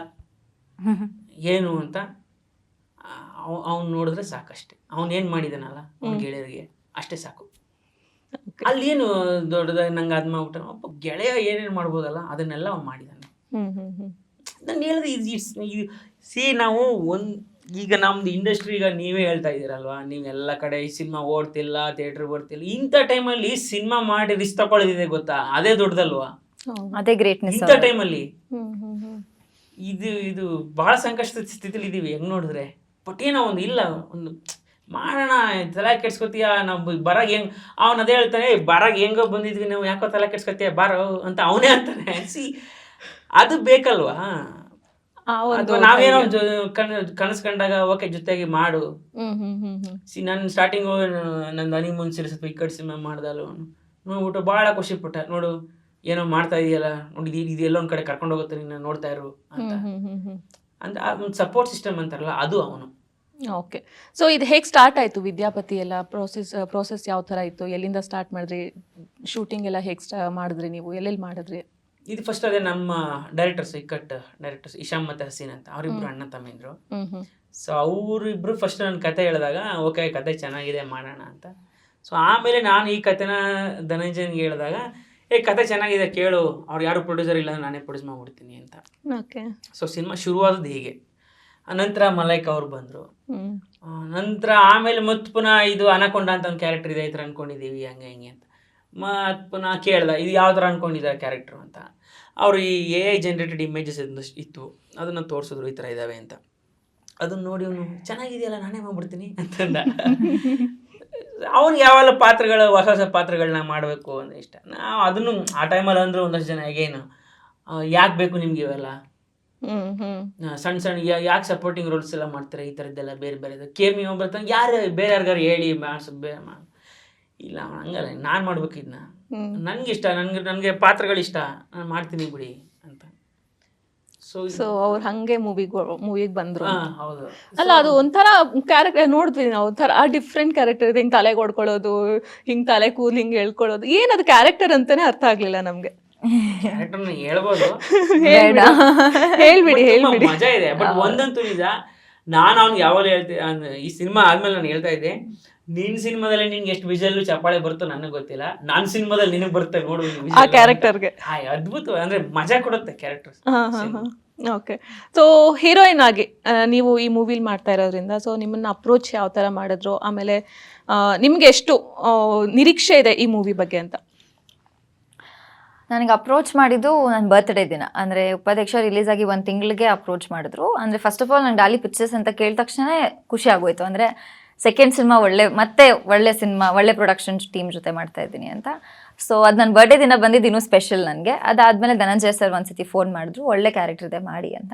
ಏನು ಅಂತ ಅವ್ನು ನೋಡಿದ್ರೆ ಸಾಕಷ್ಟೆ. ಅವ್ನು ಏನು ಮಾಡಿದಾನಲ್ಲ ಅವ್ನ ಗೆಳೆಯರಿಗೆ, ಅಷ್ಟೇ ಸಾಕು. ಅಲ್ಲಿ ಏನು ದೊಡ್ಡದಾಗಿ ನಂಗೆ ಅದು ಮಾಡ್ಬಿಟ್ಟ ಒಬ್ಬ ಗೆಳೆಯ ಏನೇನು ಮಾಡ್ಬೋದಲ್ಲ ಅದನ್ನೆಲ್ಲ ಅವ್ನು ಮಾಡಿದ್ದಾನೆ. ನಾನು ಹೇಳಿದೆ ಸಿ ನಾವು ಈಗ ನಮ್ದು ಇಂಡಸ್ಟ್ರಿ, ಈಗ ನೀವೇ ಹೇಳ್ತಾ ಇದ್ದೀರಲ್ವಾ, ನೀವೆಲ್ಲ ಕಡೆ ಈ ಸಿನಿಮಾ ಓಡ್ತಿಲ್ಲ, ಥಿಯೇಟ್ರಿಗೆ ಬರ್ತಿಲ್ಲ, ಇಂಥ ಟೈಮಲ್ಲಿ ಸಿನಿಮಾ ಮಾಡಿ ರಿಸ್ಕ್ ತಗೊಳ್ಳೋದಿದೆ ಗೊತ್ತಾ, ಅದೇ ದೊಡ್ಡದಲ್ವಾ, ಅದೇ ಗ್ರೇಟ್ನೆಸ್. ಇಂಥ ಟೈಮಲ್ಲಿ ಇದು ಬಹಳ ಸಂಕಷ್ಟದ ಸ್ಥಿತಿಲಿ ಇದೀವಿ ಹೆಂಗ್ ನೋಡಿದ್ರೆ. ಬಟ್ ಏನೋ ಒಂದು ಇಲ್ಲ, ಒಂದು ಮಾಡೋಣ, ತಲೆ ಕೆಡ್ಸ್ಕೊತೀಯ ನಾವು ಬರಾಗ ಹೆಂಗ್, ಅವ್ನು ಅದೇ ಹೇಳ್ತಾನೆ, ಬರಾಗ ಹೆಂಗೋ ಬಂದಿದ್ವಿ ನಾವು, ಯಾಕೋ ತಲೆ ಕೆಡ್ಸ್ಕೊತೀಯ ಬಾರೋ ಅಂತ ಅವನೇ ಅಂತಾನೆ. ಅದು ಬೇಕಲ್ವಾ, ಅಥವಾ ನಾವೇನೋ ಕನಸು ಕಂಡಾಗ ಓಕೆ ಜೊತೆಗೆ ಮಾಡು. ನಾನು ಸ್ಟಾರ್ಟಿಂಗು ನಂದು ಹನಿಮೂನ್ ಸೀರೀಸ್ ಅಥವಾ ಈ ಕಡೆ ಸಿನಿಮಾ ಮಾಡ್ದಲ್ಲ ನೋಡ್ಬಿಟ್ಟು ಭಾಳ ಖುಷಿ ಪಟ್ಟ, ನೋಡು ಏನೋ ಮಾಡ್ತಾ ಇದೆಯಲ್ಲ, ನೋಡಿ ಇದೆಲ್ಲ ಒಂದ್ ಕಡೆ ಕರ್ಕೊಂಡು ಹೋಗುತ್ತೆ ನೀನು ನೋಡ್ತಾ ಇರು ಅಂತ. ಒಂದು ಸಪೋರ್ಟ್ ಸಿಸ್ಟಮ್ ಅಂತಾರಲ್ಲ, ಅದು ಅವನು. ಓಕೆ, ಸೊ ಇದು ಹೇಗೆ ಸ್ಟಾರ್ಟ್ ಆಯಿತು ವಿದ್ಯಾಪತಿ ಎಲ್ಲ ಪ್ರೋಸೆಸ್ ಯಾವ ಥರ ಇತ್ತು, ಎಲ್ಲಿಂದ ಸ್ಟಾರ್ಟ್ ಮಾಡಿದ್ರಿ, ಶೂಟಿಂಗ್ ಎಲ್ಲ ಹೇಗೆ ಮಾಡಿದ್ರಿ ನೀವು, ಎಲ್ಲೆಲ್ಲಿ ಮಾಡಿದ್ರಿ? ಇದು ಫಸ್ಟ್ ಅದೇ ನಮ್ಮ ಡೈರೆಕ್ಟರ್ಸ್, ಡೈರೆಕ್ಟರ್ಸ್ ಇಶಾಮ್ ಮತ್ತು ಹಸೀನ್ ಅಂತ, ಅವರಿಬ್ರು ಅಣ್ಣ ತಮ್ಮಿದ್ರು. ಸೊ ಅವರಿಬ್ರು ಫಸ್ಟ್ ನನ್ನ ಕತೆ ಹೇಳಿದಾಗ ಓಕೆ ಕತೆ ಚೆನ್ನಾಗಿದೆ ಮಾಡೋಣ ಅಂತ. ಸೊ ಆಮೇಲೆ ನಾನು ಈ ಕತೆನ ಧನಂಜಯನ್ಗೆ ಹೇಳಿದಾಗ, ಕತೆ ಚೆನ್ನಾಗಿದೆ ಕೇಳು, ಅವ್ರು ಯಾರು ಪ್ರೊಡ್ಯೂಸರ್ ಇಲ್ಲ, ನಾನೇ ಪ್ರೊಡ್ಯೂಸ್ ಮಾಡ್ಬಿಡ್ತೀನಿ ಅಂತ. ಓಕೆ, ಸೊ ಸಿನಿಮಾ ಶುರುವಾದದ್ದು ಹೀಗೆ. ನಂತರ ಮಲೈಕ್ ಅವ್ರು ಬಂದರು. ನಂತರ ಆಮೇಲೆ ಮತ್ತೆ ಪುನಃ ಇದು ಅನಕೊಂಡ ಅಂತ ಒಂದು ಕ್ಯಾರೆಕ್ಟರ್ ಇದೆ, ಈ ಥರ ಅಂದ್ಕೊಂಡಿದ್ದೀವಿ ಹಂಗೆ ಹಿಂಗೆ ಅಂತ. ಮತ್ತು ಪುನಃ ಕೇಳ್ದೆ, ಇದು ಯಾವ ಥರ ಅಂದ್ಕೊಂಡಿದ್ದಾರೆ ಕ್ಯಾರೆಕ್ಟ್ರು ಅಂತ. ಅವರು ಈ AI ಜನ್ರೇಟೆಡ್ ಇಮೇಜಸ್ ಇತ್ತು, ಅದನ್ನು ತೋರಿಸಿದ್ರು, ಈ ಥರ ಇದ್ದಾವೆ ಅಂತ. ಅದನ್ನು ನೋಡಿ ಅವನು ಚೆನ್ನಾಗಿದೆಯಲ್ಲ ನಾನೇ ಮಾಡ್ಬಿಡ್ತೀನಿ ಅಂತಂದ. ಅವ್ನಿಗೆ ಯಾವೆಲ್ಲ ಪಾತ್ರಗಳು, ಹೊಸ ಹೊಸ ಪಾತ್ರಗಳನ್ನ ಮಾಡಬೇಕು ಅಂದರೆ ಇಷ್ಟ. ನಾವು ಅದನ್ನು ಆ ಟೈಮಲ್ಲಿ ಅಂದರು ಒಂದಷ್ಟು ಜನ ಹೇಗೇನು ಯಾಕೆ ಬೇಕು ನಿಮ್ಗೆ ಇವೆಲ್ಲ ಸಣ್ಣ ಸಣ್ಣ ಯಾಕೆ ಸಪೋರ್ಟಿಂಗ್ ರೋಲ್ಸ್ ಎಲ್ಲ ಮಾಡ್ತಾರೆ, ಈ ಥರದ್ದೆಲ್ಲ ಬೇರೆ ಬೇರೆ ಕೇಮಿ ಬರ್ತಾನೆ, ಯಾರು ಬೇರೆ ಯಾರಿಗಾರು ಹೇಳಿ ಇಲ್ಲ ಹಂಗಲ್ಲ, ನಾನು ಮಾಡ್ಬೇಕು ಇದನ್ನ, ನನಗೆ ಇಷ್ಟ, ನನಗೆ ಪಾತ್ರಗಳಿಷ್ಟ, ನಾನು ಮಾಡ್ತೀನಿ ಬಿಡಿ ಅಂತ. ಸೊ ಅವ್ರು ಹಂಗೆ ಮೂವಿಗೆ ಬಂದ್ರು. ಹೌದು. ಅಲ್ಲ, ಅದು ಒಂಥರ ಕ್ಯಾರೆಕ್ಟರ್ ನೋಡಿದ್ವಿ ನಾವು, ಒಂಥರ ಡಿಫ್ರೆಂಟ್ ಕ್ಯಾರೆಕ್ಟರ್ ಇದೆ, ಹಿಂಗೆ ತಲೆಗೆ ಹೊಡ್ಕೊಳ್ಳೋದು, ಹಿಂಗೆ ತಲೆ ಕೂದಲು ಹಿಂಗೆ ಹೇಳ್ಕೊಳ್ಳೋದು, ಏನದು ಕ್ಯಾರೆಕ್ಟರ್ ಅಂತಾನೆ ಅರ್ಥ ಆಗ್ಲಿಲ್ಲ ನಮ್ಗೆ. ಕ್ಯಾರೆಕ್ಟರ್ನ ಹೇಳ್ಬೋದು, ಹೇಳ್ಬಿಡಿ ಮಜಾ ಇದೆ. ಬಟ್ ಒಂದಂತೂ ನಿಜ, ನಾನು ಅವ್ನಿಗೆ ಯಾವಾಗ ಹೇಳ್ತೀನಿ, ಈ ಸಿನಿಮಾ ಆದ್ಮೇಲೆ ನಾನು ಹೇಳ್ತಾ ಇದ್ದೆ, ನಿನ್ ಸಿನಿಮಾದಲ್ಲಿ ನಿನ್ಗೆ ಎಷ್ಟು ವಿಜುವಲ್ ಚಪ್ಪಾಳೆ ಬರುತ್ತೋ ನನಗೆ ಗೊತ್ತಿಲ್ಲ, ನಾನ್ ಸಿನಿಮಾದಲ್ಲಿ ನಿನಗೆ ಬರುತ್ತೆ ನೋಡು ಆ ಕ್ಯಾರೆಕ್ಟರ್ಗೆ. ಅದ್ಭುತ, ಅಂದ್ರೆ ಮಜಾ ಕೊಡುತ್ತೆ ಕ್ಯಾರೆಕ್ಟರ್. ಓಕೆ, ಸೊ ಹೀರೋಯಿನ್ ಆಗಿ ನೀವು ಈ ಮೂವಿಲಿ ಮಾಡ್ತಾ ಇರೋದ್ರಿಂದ, ಸೊ ನಿಮ್ಮನ್ನ ಅಪ್ರೋಚ್ ಯಾವ ಥರ ಮಾಡಿದ್ರು, ಆಮೇಲೆ ನಿಮ್ಗೆ ಎಷ್ಟು ನಿರೀಕ್ಷೆ ಇದೆ ಈ ಮೂವಿ ಬಗ್ಗೆ ಅಂತ? ನನಗೆ ಅಪ್ರೋಚ್ ಮಾಡಿದ್ದು ನನ್ನ ಬರ್ತ್ಡೇ ದಿನ, ಅಂದರೆ ಉಪಾಧ್ಯಕ್ಷ ರಿಲೀಸ್ ಆಗಿ 1 ತಿಂಗಳಿಗೆ ಅಪ್ರೋಚ್ ಮಾಡಿದ್ರು. ಅಂದರೆ ಫಸ್ಟ್ ಆಫ್ ಆಲ್ ನಾನು ಡಾಲಿ ಪಿಕ್ಚರ್ಸ್ ಅಂತ ಕೇಳಿದ ತಕ್ಷಣ ಖುಷಿ ಆಗೋಯ್ತು. ಅಂದರೆ ಸೆಕೆಂಡ್ ಸಿನಿಮಾ ಒಳ್ಳೆ ಸಿನಿಮಾ, ಒಳ್ಳೆ ಪ್ರೊಡಕ್ಷನ್ ಟೀಮ್ ಜೊತೆ ಮಾಡ್ತಾ ಇದ್ದೀನಿ ಅಂತ. ಸೊ ಅದು ನನ್ನ ಬರ್ಡೇ ದಿನ ಬಂದಿದ್ದು ಇನ್ನೂ ಸ್ಪೆಷಲ್ ನನಗೆ. ಅದಾದಮೇಲೆ ಧನಂಜಯ ಸರ್ ಒಂದ್ಸತಿ ಫೋನ್ ಮಾಡಿದ್ರು, ಒಳ್ಳೆ ಕ್ಯಾರೆಕ್ಟರ್ ಇದೆ ಮಾಡಿ ಅಂತ.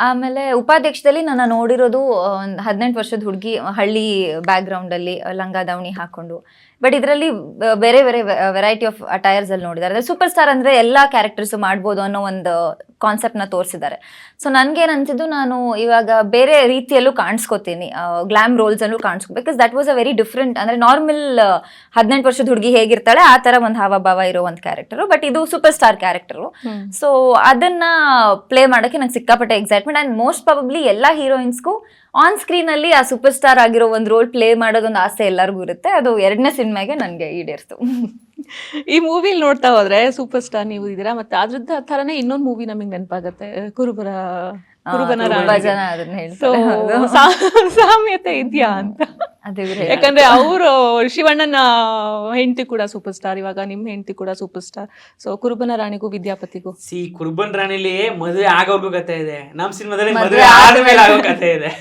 ಆಮೇಲೆ ಉಪಾಧ್ಯಕ್ಷದಲ್ಲಿ ನಾನು ನೋಡಿರೋದು ಒಂದು 18 ವರ್ಷದ ಹುಡುಗಿ, ಹಳ್ಳಿ ಬ್ಯಾಕ್ಗ್ರೌಂಡಲ್ಲಿ ಲಂಗ ದಾವಣಿ ಹಾಕೊಂಡು. ಬಟ್ ಇದರಲ್ಲಿ ಬೇರೆ ಬೇರೆ ವೆರೈಟಿ ಆಫ್ ಅಟೈರ್ಸ್ ಅಲ್ಲಿ ನೋಡಿದ್ದಾರೆ. ಅಂದರೆ ಸೂಪರ್ ಸ್ಟಾರ್ ಅಂದರೆ ಎಲ್ಲ ಕ್ಯಾರೆಕ್ಟರ್ಸು ಮಾಡ್ಬೋದು ಅನ್ನೋ ಒಂದು ಕಾನ್ಸೆಪ್ಟ್ನ ತೋರಿಸಿದ್ದಾರೆ. ಸೊ ನನಗೇನು ಅನ್ಸಿದ್ದು, ನಾನು ಇವಾಗ ಬೇರೆ ರೀತಿಯಲ್ಲೂ ಕಾಣಿಸ್ಕೋತೀನಿ, ಗ್ಲಾಮ್ ರೋಲ್ಸಲ್ಲೂ ಕಾಣಿಸ್ಕೊ, because that was a very different. ಅಂದರೆ ನಾರ್ಮಲ್ 18 ವರ್ಷದ ಹುಡುಗಿ ಹೇಗಿರ್ತಾಳೆ ಆ ಥರ ಒಂದು ಹಾವಭಾವ ಇರೋ ಒಂದು ಕ್ಯಾರೆಕ್ಟರು. ಬಟ್ ಇದು ಸೂಪರ್ ಸ್ಟಾರ್ ಕ್ಯಾರೆಕ್ಟರು. ಸೊ ಅದನ್ನ ಪ್ಲೇ ಮಾಡೋಕ್ಕೆ ನಂಗೆ ಸಿಕ್ಕಾಪಟ್ಟೆ ಎಕ್ಸೈಟ್ಮೆಂಟ್. ಆ್ಯಂಡ್ ಮೋಸ್ಟ್ ಪ್ರಾಬಬ್ಲಿ ಎಲ್ಲ ಹೀರೋಯಿನ್ಸ್ಗೂ ಆನ್ ಸ್ಕ್ರೀನ್ ಅಲ್ಲಿ ಆ ಸೂಪರ್ ಸ್ಟಾರ್ ಆಗಿರೋ ಒಂದು ರೋಲ್ ಪ್ಲೇ ಮಾಡೋದೊಂದು ಆಸೆ ಎಲ್ಲರಿಗೂ ಇರುತ್ತೆ. ಅದು 2ನೇ ಸಿನಿಮಾಗೆ ನನಗೆ ಈಡೇರ್ತು. ಈ ಮೂವಿಲಿ ನೋಡ್ತಾ ಹೋದ್ರೆ ಸೂಪರ್ ಸ್ಟಾರ್ ನೀವು ಇದ್ದೀರಾ, ಮತ್ತೆ ಅದ್ರದ್ದು ಥರನೇ ಇನ್ನೊಂದು ಮೂವಿ ನಮಗೆ ನೆನಪಾಗತ್ತೆ, ಕುರುಬನ ಜನ ಅದನ್ನ ಹೇಳ್ತಾರೆ. ಸಾಮ್ಯತೆ ಇದೆಯಾ ಅಂತ. ಯಾಕಂದ್ರೆ ಅವರು ಶಿವಣ್ಣನ ಹೆಂಡತಿ ಕೂಡ ಸೂಪರ್ ಸ್ಟಾರ್, ಇವಾಗ ನಿಮ್ ಹೆಂಡತಿ ಕೂಡ ಸೂಪರ್ ಸ್ಟಾರ್. ಸೊ ಕುರುಬನ ರಾಣಿಗೂ ವಿದ್ಯಾಪತಿಗೂ ಕುರುಬನ್ ರಾಣಿಲಿ ಮದುವೆ ಆಗೋರ್ಗೂ ಕಥೆ ಇದೆ, ನಮ್ ಸಿನಿಮಾದಲ್ಲಿ ಮದುವೆ ಆದ್ಮೇಲೆ ಆಗೋ ಕಥೆ ಇದೆ.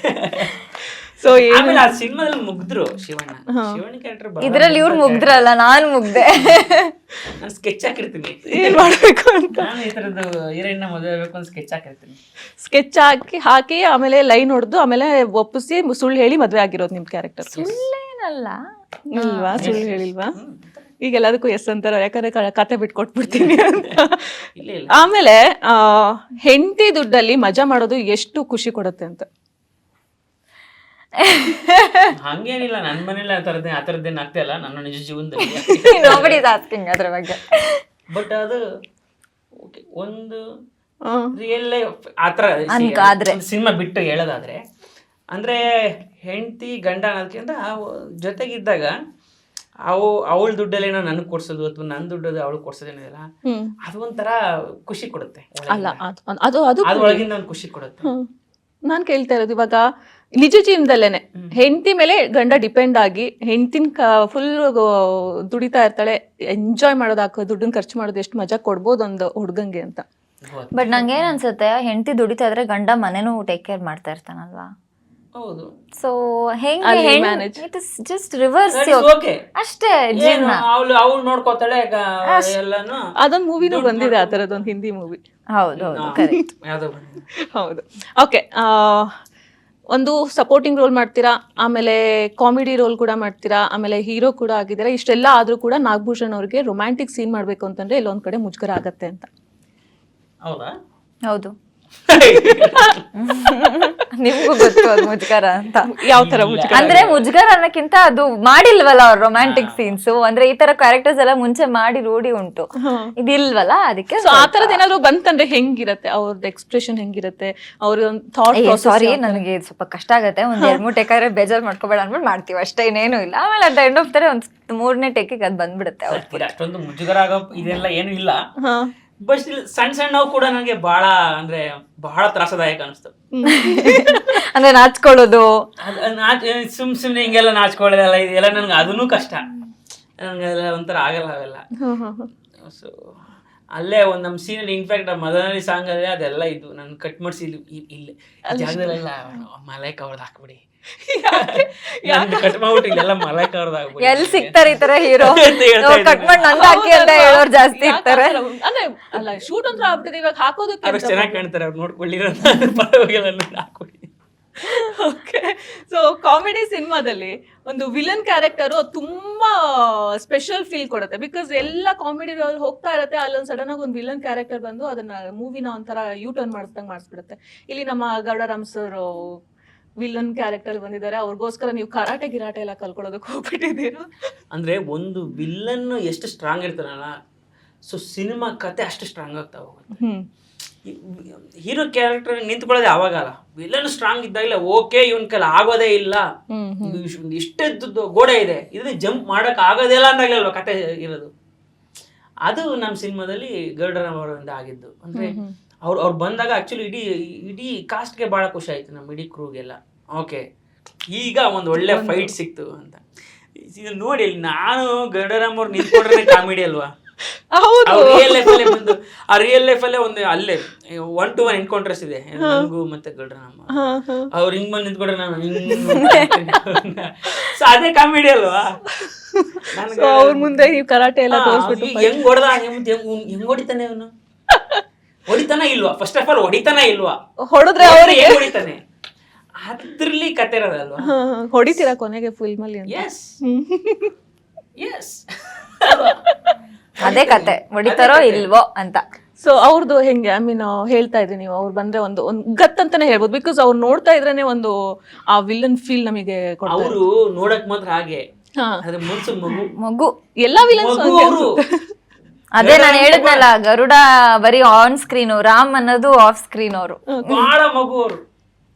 ಸೊ ಆಮೇಲೆ ಆ ಸಿನಿಮಾದಲ್ಲಿ ಮುಗ್ದ್ರು ಶಿವಣ್ಣ ಕ್ಯಾರೆಕ್ಟರ್, ಇದ್ರಲ್ಲಿ ಇವ್ರು ಮುಗ್ದ್ರಲ್ಲ, ನಾನು ಮುಗ್ದೆ. ನಾನು ಸ್ಕೆಚ್ ಹಾಕಿರ್ತೀನಿ ಏನ್ ಮಾಡ್ಬೇಕು ಅಂತ, ನಾನು ಈ ತರದ್ದು ಹೀರೋಯಿನ್ ಮದುವೆ ಆಗ್ಬೇಕು ಅಂತ ಸ್ಕೆಚ್ ಹಾಕಿರ್ತೀನಿ. ಸ್ಕೆಚ್ ಹಾಕಿ ಆಮೇಲೆ ಲೈನ್ ಹೊಡೆದು ಆಮೇಲೆ ಒಪ್ಪಿಸಿ ಸುಳ್ಳು ಹೇಳಿ ಮದುವೆ ಆಗಿರೋದು ನಿಮ್ ಕ್ಯಾರೆಕ್ಟರ್. ಸುಳ್ಳೇನಲ್ಲ ಇಲ್ವಾ, ಸುಳ್ಳು ಹೇಳಿಲ್ವಾ? ಈಗ ಎಲ್ಲದಕ್ಕೂ ಎಸ್ ಅಂತಾರ, ಯಾಕಂದ್ರೆ ಕತೆ ಬಿಟ್ಕೊಟ್ಬಿಡ್ತೀನಿ ಅಂತ. ಆಮೇಲೆ ಹೆಂಡತಿ ದುಡ್ಡಲ್ಲಿ ಮಜಾ ಮಾಡೋದು ಎಷ್ಟು ಖುಷಿ ಕೊಡುತ್ತೆ ಅಂತ. ಹಂಗೇನಿಲ್ಲ, ನನ್ನ ಮನೇಲಿ ಆ ಥರದ್ದೇನು ಆಗ್ತಾ ಇಲ್ಲ ನನ್ನ ನಿಜ ಜೀವನದಲ್ಲಿ. ಅದ್ರ ಬಗ್ಗೆ ಬಟ್ ಅದು ಒಂದು ರಿಯಲ್ ಲೈಫ್ ಆ ಥರ ಸಿನಿಮಾ ಬಿಟ್ಟು ಹೇಳೋದಾದ್ರೆ, ಅಂದ್ರೆ ಹೆಂಡತಿ ಗಂಡ ಅನ್ನೋದಕ್ಕಿಂತ ಜೊತೆಗಿದ್ದಾಗ ಅವಳ ದುಡ್ಡಲ್ಲೇನೋ ನನಗೆ ಕೊಡ್ಸೋದು ಅಥವಾ ನನ್ನ ದುಡ್ಡದು ಅವಳು ಕೊಡ್ಸೋದೇನಿಲ್ಲ, ಅದು ಒಂಥರ ಖುಷಿ ಕೊಡುತ್ತೆ. ಅಲ್ಲ ಅದು ಅದು ಒಳಗಿಂದ ಒಂದು ಖುಷಿ ಕೊಡುತ್ತೆ. ನಾನ್ ಕೇಳ್ತಾ ಇರೋದು ಇವಾಗ ನಿಜ ಜೀವನದಲ್ಲೇನೆ ಹೆಂಡತಿ ಮೇಲೆ ಗಂಡ ಡಿಪೆಂಡ್ ಆಗಿ ಹೆಂಡತಿನ ಫುಲ್ ದುಡಿತಾ ಇರ್ತಾಳೆ, ಎಂಜಾಯ್ ಮಾಡೋದು, ದುಡ್ಡನ್ನ ಖರ್ಚು ಮಾಡೋದು, ಎಷ್ಟು ಮಜಾ ಕೊಡ್ಬೋದು ಒಂದು ಹುಡ್ಗಂಗೆ ಅಂತ. ಬಟ್ ನಂಗೆ ಏನ್ ಅನ್ಸುತ್ತೆ, ಹೆಂಡತಿ ದುಡಿತಾ ಇದ್ರೆ ಗಂಡ ಮನೆನೂ ಟೇಕ್ ಕೇರ್ ಮಾಡ್ತಾ ಇರ್ತಾನಲ್ವಾ. ಹೌದು. ಸೊ ಹೆಂಗೆ ಇಟ್ ಇಸ್ ಜಸ್ಟ್ ರಿವರ್ಸ್ ಅಷ್ಟೇ ಜೀವನ. ಅವಳು ನೋಡ್ಕೋತಾಳೆ ಎಲ್ಲಾನು. ಅದೊಂದು ಮೂವಿನೂ ಬಂದಿದೆ ಆ ತರದೊಂದು ಹಿಂದಿ ಮೂವಿ. ಹೌದು ಕರೆಕ್ಟ್. ಹೌದು. ಓಕೆ, ಒಂದು ಸಪೋರ್ಟಿಂಗ್ ರೋಲ್ ಮಾಡ್ತೀರಾ, ಆಮೇಲೆ ಕಾಮಿಡಿ ರೋಲ್ ಕೂಡ ಮಾಡ್ತೀರಾ, ಆಮೇಲೆ ಹೀರೋ ಕೂಡ ಆಗಿದ್ದೀರಾ. ಇಷ್ಟೆಲ್ಲ ಆದ್ರೂ ಕೂಡ ನಾಗಭೂಷಣ್ ಅವ್ರಿಗೆ ರೊಮ್ಯಾಂಟಿಕ್ ಸೀನ್ ಮಾಡ್ಬೇಕು ಅಂತಂದ್ರೆ ಎಲ್ಲೊಂದ್ ಕಡೆ ಮುಜುಗರ ಆಗತ್ತೆ ಅಂತ. ಹೌದಾ? ಹೌದು. ನಿಮ್ಗೂ ಗೊತ್ತು ಅದು ಮುಜುಗರ ಅಂತ. ಯಾವ ತರ ಮುಜುಗರ? ಅಂದ್ರೆ ಮುಜುಗರ ಅನ್ನಕ್ಕಿಂತ ಅದು ಮಾಡಿಲ್ವಲ್ಲ ಅವ್ರ ರೊಮ್ಯಾಂಟಿಕ್ ಸೀನ್ಸ್. ಅಂದ್ರೆ ಈ ತರ ಕ್ಯಾರೆಕ್ಟರ್ಸ್ ಎಲ್ಲ ಮುಂಚೆ ಮಾಡಿ ರೂಢಿ ಉಂಟು, ಇದಿಲ್ವಲ್ಲ ಅದಕ್ಕೆ. ಆ ತರದ್ ಏನಾದ್ರು ಬಂತಂದ್ರೆ ಹೆಂಗಿರತ್ತೆ ಅವ್ರದ್ದು ಎಕ್ಸ್ಪ್ರೆಷನ್, ಹೆಂಗಿರತ್ತೆ ಅವ್ರ ಥಾಟ್? ಸಾರಿ, ನನಗೆ ಸ್ವಲ್ಪ ಕಷ್ಟ ಆಗತ್ತೆ, ಒಂದ್ 2-3 ಟೇಕಾದ್ರೆ ಬೇಜಾರ್ ಮಾಡ್ಕೋಬೇಡ ಅನ್ಬಿಟ್ಟು ಮಾಡ್ತೀವಿ ಅಷ್ಟೇ, ಇನ್ನೇನು ಇಲ್ಲ. ಆಮೇಲೆ ಅಟ್ ಎಂಡ್ ಆಫ್ ತಾರೆ ಒಂದ್ 3ನೇ ಟೇಕಿಗೆ ಅದ್ ಬಂದ್ಬಿಡುತ್ತೆ. ಅಷ್ಟೊಂದು ಮುಜುಗರ ಆಗೋ ಇದೆಲ್ಲ ಏನು ಇಲ್ಲ. ಬಟ್ ಸಣ್ಣ ಸಣ್ಣವು ಕೂಡ ನನಗೆ ಬಹಳ ತ್ರಾಸದಾಯಕ ಅನಿಸ್ತು. ಅಂದ್ರೆ ನಾಚ್ಕೊಳ್ಳೋದು, ಸುಮ್ನೆ ಹಿಂಗೆಲ್ಲ ನಾಚ್ಕೊಳ್ಳೋದೆಲ್ಲ ಇದೆಲ್ಲ ನನ್ಗೆ ಅದನ್ನೂ ಕಷ್ಟ. ನನಗೆಲ್ಲ ಒಂಥರ ಆಗಲ್ಲ ಅವೆಲ್ಲ. ಸೊ ಅಲ್ಲೇ ಒಂದ್ ನಮ್ಮ ಸೀನಲ್ಲಿ ಇನ್ಫ್ಯಾಕ್ಟ್ ಮದನಹಳ್ಳಿ ಸಾಂಗ್ ಅಲ್ಲೇ ಅದೆಲ್ಲ ಇದ್ದು ನಾನು ಕಟ್ ಮಾಡಿಸಿ ಇಲ್ಲಿ ಜಾಗದಲ್ಲೆಲ್ಲ ಮಲೈಕ್ ಅವ್ರದ್ದು ಹಾಕ್ಬಿಡಿ, ಕಟ್ ಮಾಡ್ಬಿಟ್ಟು ಇಲ್ಲೆಲ್ಲ ಮಲೈಕ್ ಅವ್ರದ್ದು ಹಾಕ್ಬಿಡಿ. ಎಲ್ಲಿ ಸಿಗ್ತಾರೆ ಈ ತರ ಹೀರೋ? ಕಟ್ ಮಾಡಿ ನಂಗೆ ಹಾಕಿ ಅಂತ ಹೇಳೋರು ಜಾಸ್ತಿ ಇರ್ತಾರೆ. ಅಂದ್ರೆ ಅಲ್ಲ, ಶೂಟ್ ಅಂತ ಆಗ್ಬಿಟ್ಟಿದೆ ಇವಾಗ, ಹಾಕೋದಕ್ಕೆ ಅವ್ರು ಚೆನ್ನಾಗಿ ಕಾಣ್ತಾರೆ, ಅವ್ರು ನೋಡ್ಕೊಳ್ಳಿರೋ ಹಾಕ್ಬಿಡಿ. ಓಕೆ, ಸೊ ಕಾಮಿಡಿ ಸಿನಿಮಾದಲ್ಲಿ ಒಂದು ವಿಲನ್ ಕ್ಯಾರೆಕ್ಟರ್ ತುಂಬಾ ಸ್ಪೆಷಲ್ ಫೀಲ್ ಕೊಡುತ್ತೆ. ಬಿಕಾಸ್ ಎಲ್ಲ ಕಾಮಿಡಿ ಹೋಗ್ತಾ ಇರತ್ತೆ, ಅಲ್ಲೊಂದು ಸಡನ್ ಆಗಿ ಒಂದು ವಿಲನ್ ಕ್ಯಾರೆಕ್ಟರ್ ಬಂದು ಅದನ್ನ ಮೂವಿನ ಒಂಥರ ಯೂ ಟರ್ನ್ ಮಾಡಿಸ್ಬಿಡುತ್ತೆ. ಇಲ್ಲಿ ನಮ್ಮ ಗೌಡರಾಮ್ ಸರ್ ವಿಲನ್ ಕ್ಯಾರೆಕ್ಟರ್ ಬಂದಿದ್ದಾರೆ, ಅವ್ರಿಗೋಸ್ಕರ ನೀವು ಕರಾಟೆ ಗಿರಾಟೆ ಎಲ್ಲ ಕಲ್ಕೊಳ್ಳೋದಕ್ಕೆ ಹೋಗ್ಬಿಟ್ಟಿದ್ದೀರಾ. ಅಂದ್ರೆ ಒಂದು ವಿಲನ್ ಎಷ್ಟು ಸ್ಟ್ರಾಂಗ್ ಇರ್ತಾರಲ್ಲ, ಸೊ ಸಿನಿಮಾ ಕತೆ ಅಷ್ಟು ಸ್ಟ್ರಾಂಗ್ ಆಗ್ತಾ ಹೋಗುತ್ತೆ. ಹೀರೋ ಕ್ಯಾರೆಕ್ಟರ್ ನಿಂತ್ಕೊಳ್ಳೋದೇ ಅವಾಗಲ್ಲ, ವಿಲನ್ ಸ್ಟ್ರಾಂಗ್ ಇದ್ದಾಗಲೇ ಓಕೆ ಇವನ್ ಕೈಲಿ ಆಗೋದೇ ಇಲ್ಲ, ಇಷ್ಟೆದ್ದು ಗೋಡೆ ಇದೆ, ಇದನ್ನ ಜಂಪ್ ಮಾಡಕ್ ಆಗೋದೇ ಇಲ್ಲ ಅಂದಾಗಲೇ ಅಲ್ವಾ ಕತೆ ಇರೋದು. ಅದು ನಮ್ಮ ಸಿನಿಮಾದಲ್ಲಿ ಗರುಡರಾಮ್ ಅವರಿಂದ ಆಗಿದ್ದು. ಅಂದ್ರೆ ಅವ್ರು ಬಂದಾಗ ಆಕ್ಚುಲಿ ಇಡೀ ಕಾಸ್ಟ್ಗೆ ಬಹಳ ಖುಷಿ ಆಯ್ತು, ನಮ್ಮ ಇಡೀ ಕ್ರೂಗೆಲ್ಲ. ಓಕೆ, ಈಗ ಒಂದು ಒಳ್ಳೆ ಫೈಟ್ ಸಿಕ್ತು ಅಂತ. ನೋಡಿ, ನಾನು ಗರುಡರಾಮ್ ಅವ್ರು ನಿಂತ್ಕೊಂಡ್ರೆ ಕಾಮಿಡಿ ಅಲ್ವಾ. ರಿಯಲ್ ಲೈಫಲ್ಲೇ ಬಂದು ಆ ರಿಯಲ್ ಲೈಫಲ್ಲೇ ಒಂದು ಅಲ್ಲೇ 1-to-1 ಎನ್ಕೌಂಟರ್ಸ್ ಇದೆ ನನಗೂ ಮತ್ತೆ ಗರುಡರಾಮ್. ಅವ್ರು ಹಿಂಗ್ ಬಂದು ನಿಂತ್ಕೊಂಡ್ರೆ ನಾನು ಸೊ ಅದೇ ಕಾಮಿಡಿ ಅಲ್ವಾ. ಅವ್ರ ಮುಂದೆ ಈ ಕರಾಟೆ ಎಲ್ಲ ಹೆಂಗ್ ಹೊಡೆದ ಹೆಂಗ್ ಹೊಡಿತಾನೆ ಅವನು, ಹೊಡಿತಾನ ಇಲ್ವಾ? ಫಸ್ಟ್ ಆಫ್ ಆಲ್ ಹೊಡಿತಾನ ಇಲ್ವಾ? ಹೊಡೆದ್ರೆ ಅವ್ರಿಗೆ ಹೊಡಿತಾನೆ, ಅದ್ರಲ್ಲಿ ಕತೆ ಇರೋದಲ್ವಾ. ಹೊಡಿತೀರಾ ಕೊನೆಗೆ ಫಿಲ್ಮ್ ಅಲ್ಲಿ? ಎಸ್ ಎಸ್, ಅದೇ ಕತೆ, ಹೊಡಿತಾರೋ ಇಲ್ವೋ ಅಂತ. ಸೊ ಅವ್ರದ್ದು ಹೆಂಗೆ, ಐ ಮೀನ್ ಹೇಳ್ತಾ ಇದ್ರಿ ನೀವು, ಅವ್ರು ಬಂದ್ರೆ ಒಂದು ಗತ್ ಅಂತಾನೆ ಹೇಳ್ಬೋದು. ಬಿಕಾಸ್ ಅವ್ರು ನೋಡ್ತಾ ಇದ್ರೇನೆ ಒಂದು ಆ ವಿಲನ್ ಫೀಲ್ ನಮಗೆ. ಅವರು ನೋಡಕ್ ಮಾತ್ರ ಹಾಗೆ, ಮಗು ಎಲ್ಲಾ ವಿಲನ್ಸ್ ಅವರು. ಅದೇ ನಾನು ಹೇಳಿದ್ನಲ್ಲ, ಗರುಡ ಬರೀ ಆನ್ ಸ್ಕ್ರೀನ್, ರಾಮ್ ಅನ್ನೋದು ಆಫ್ ಸ್ಕ್ರೀನ್. ಅವರು ಬಹಳ ಮಗು. ಅವರು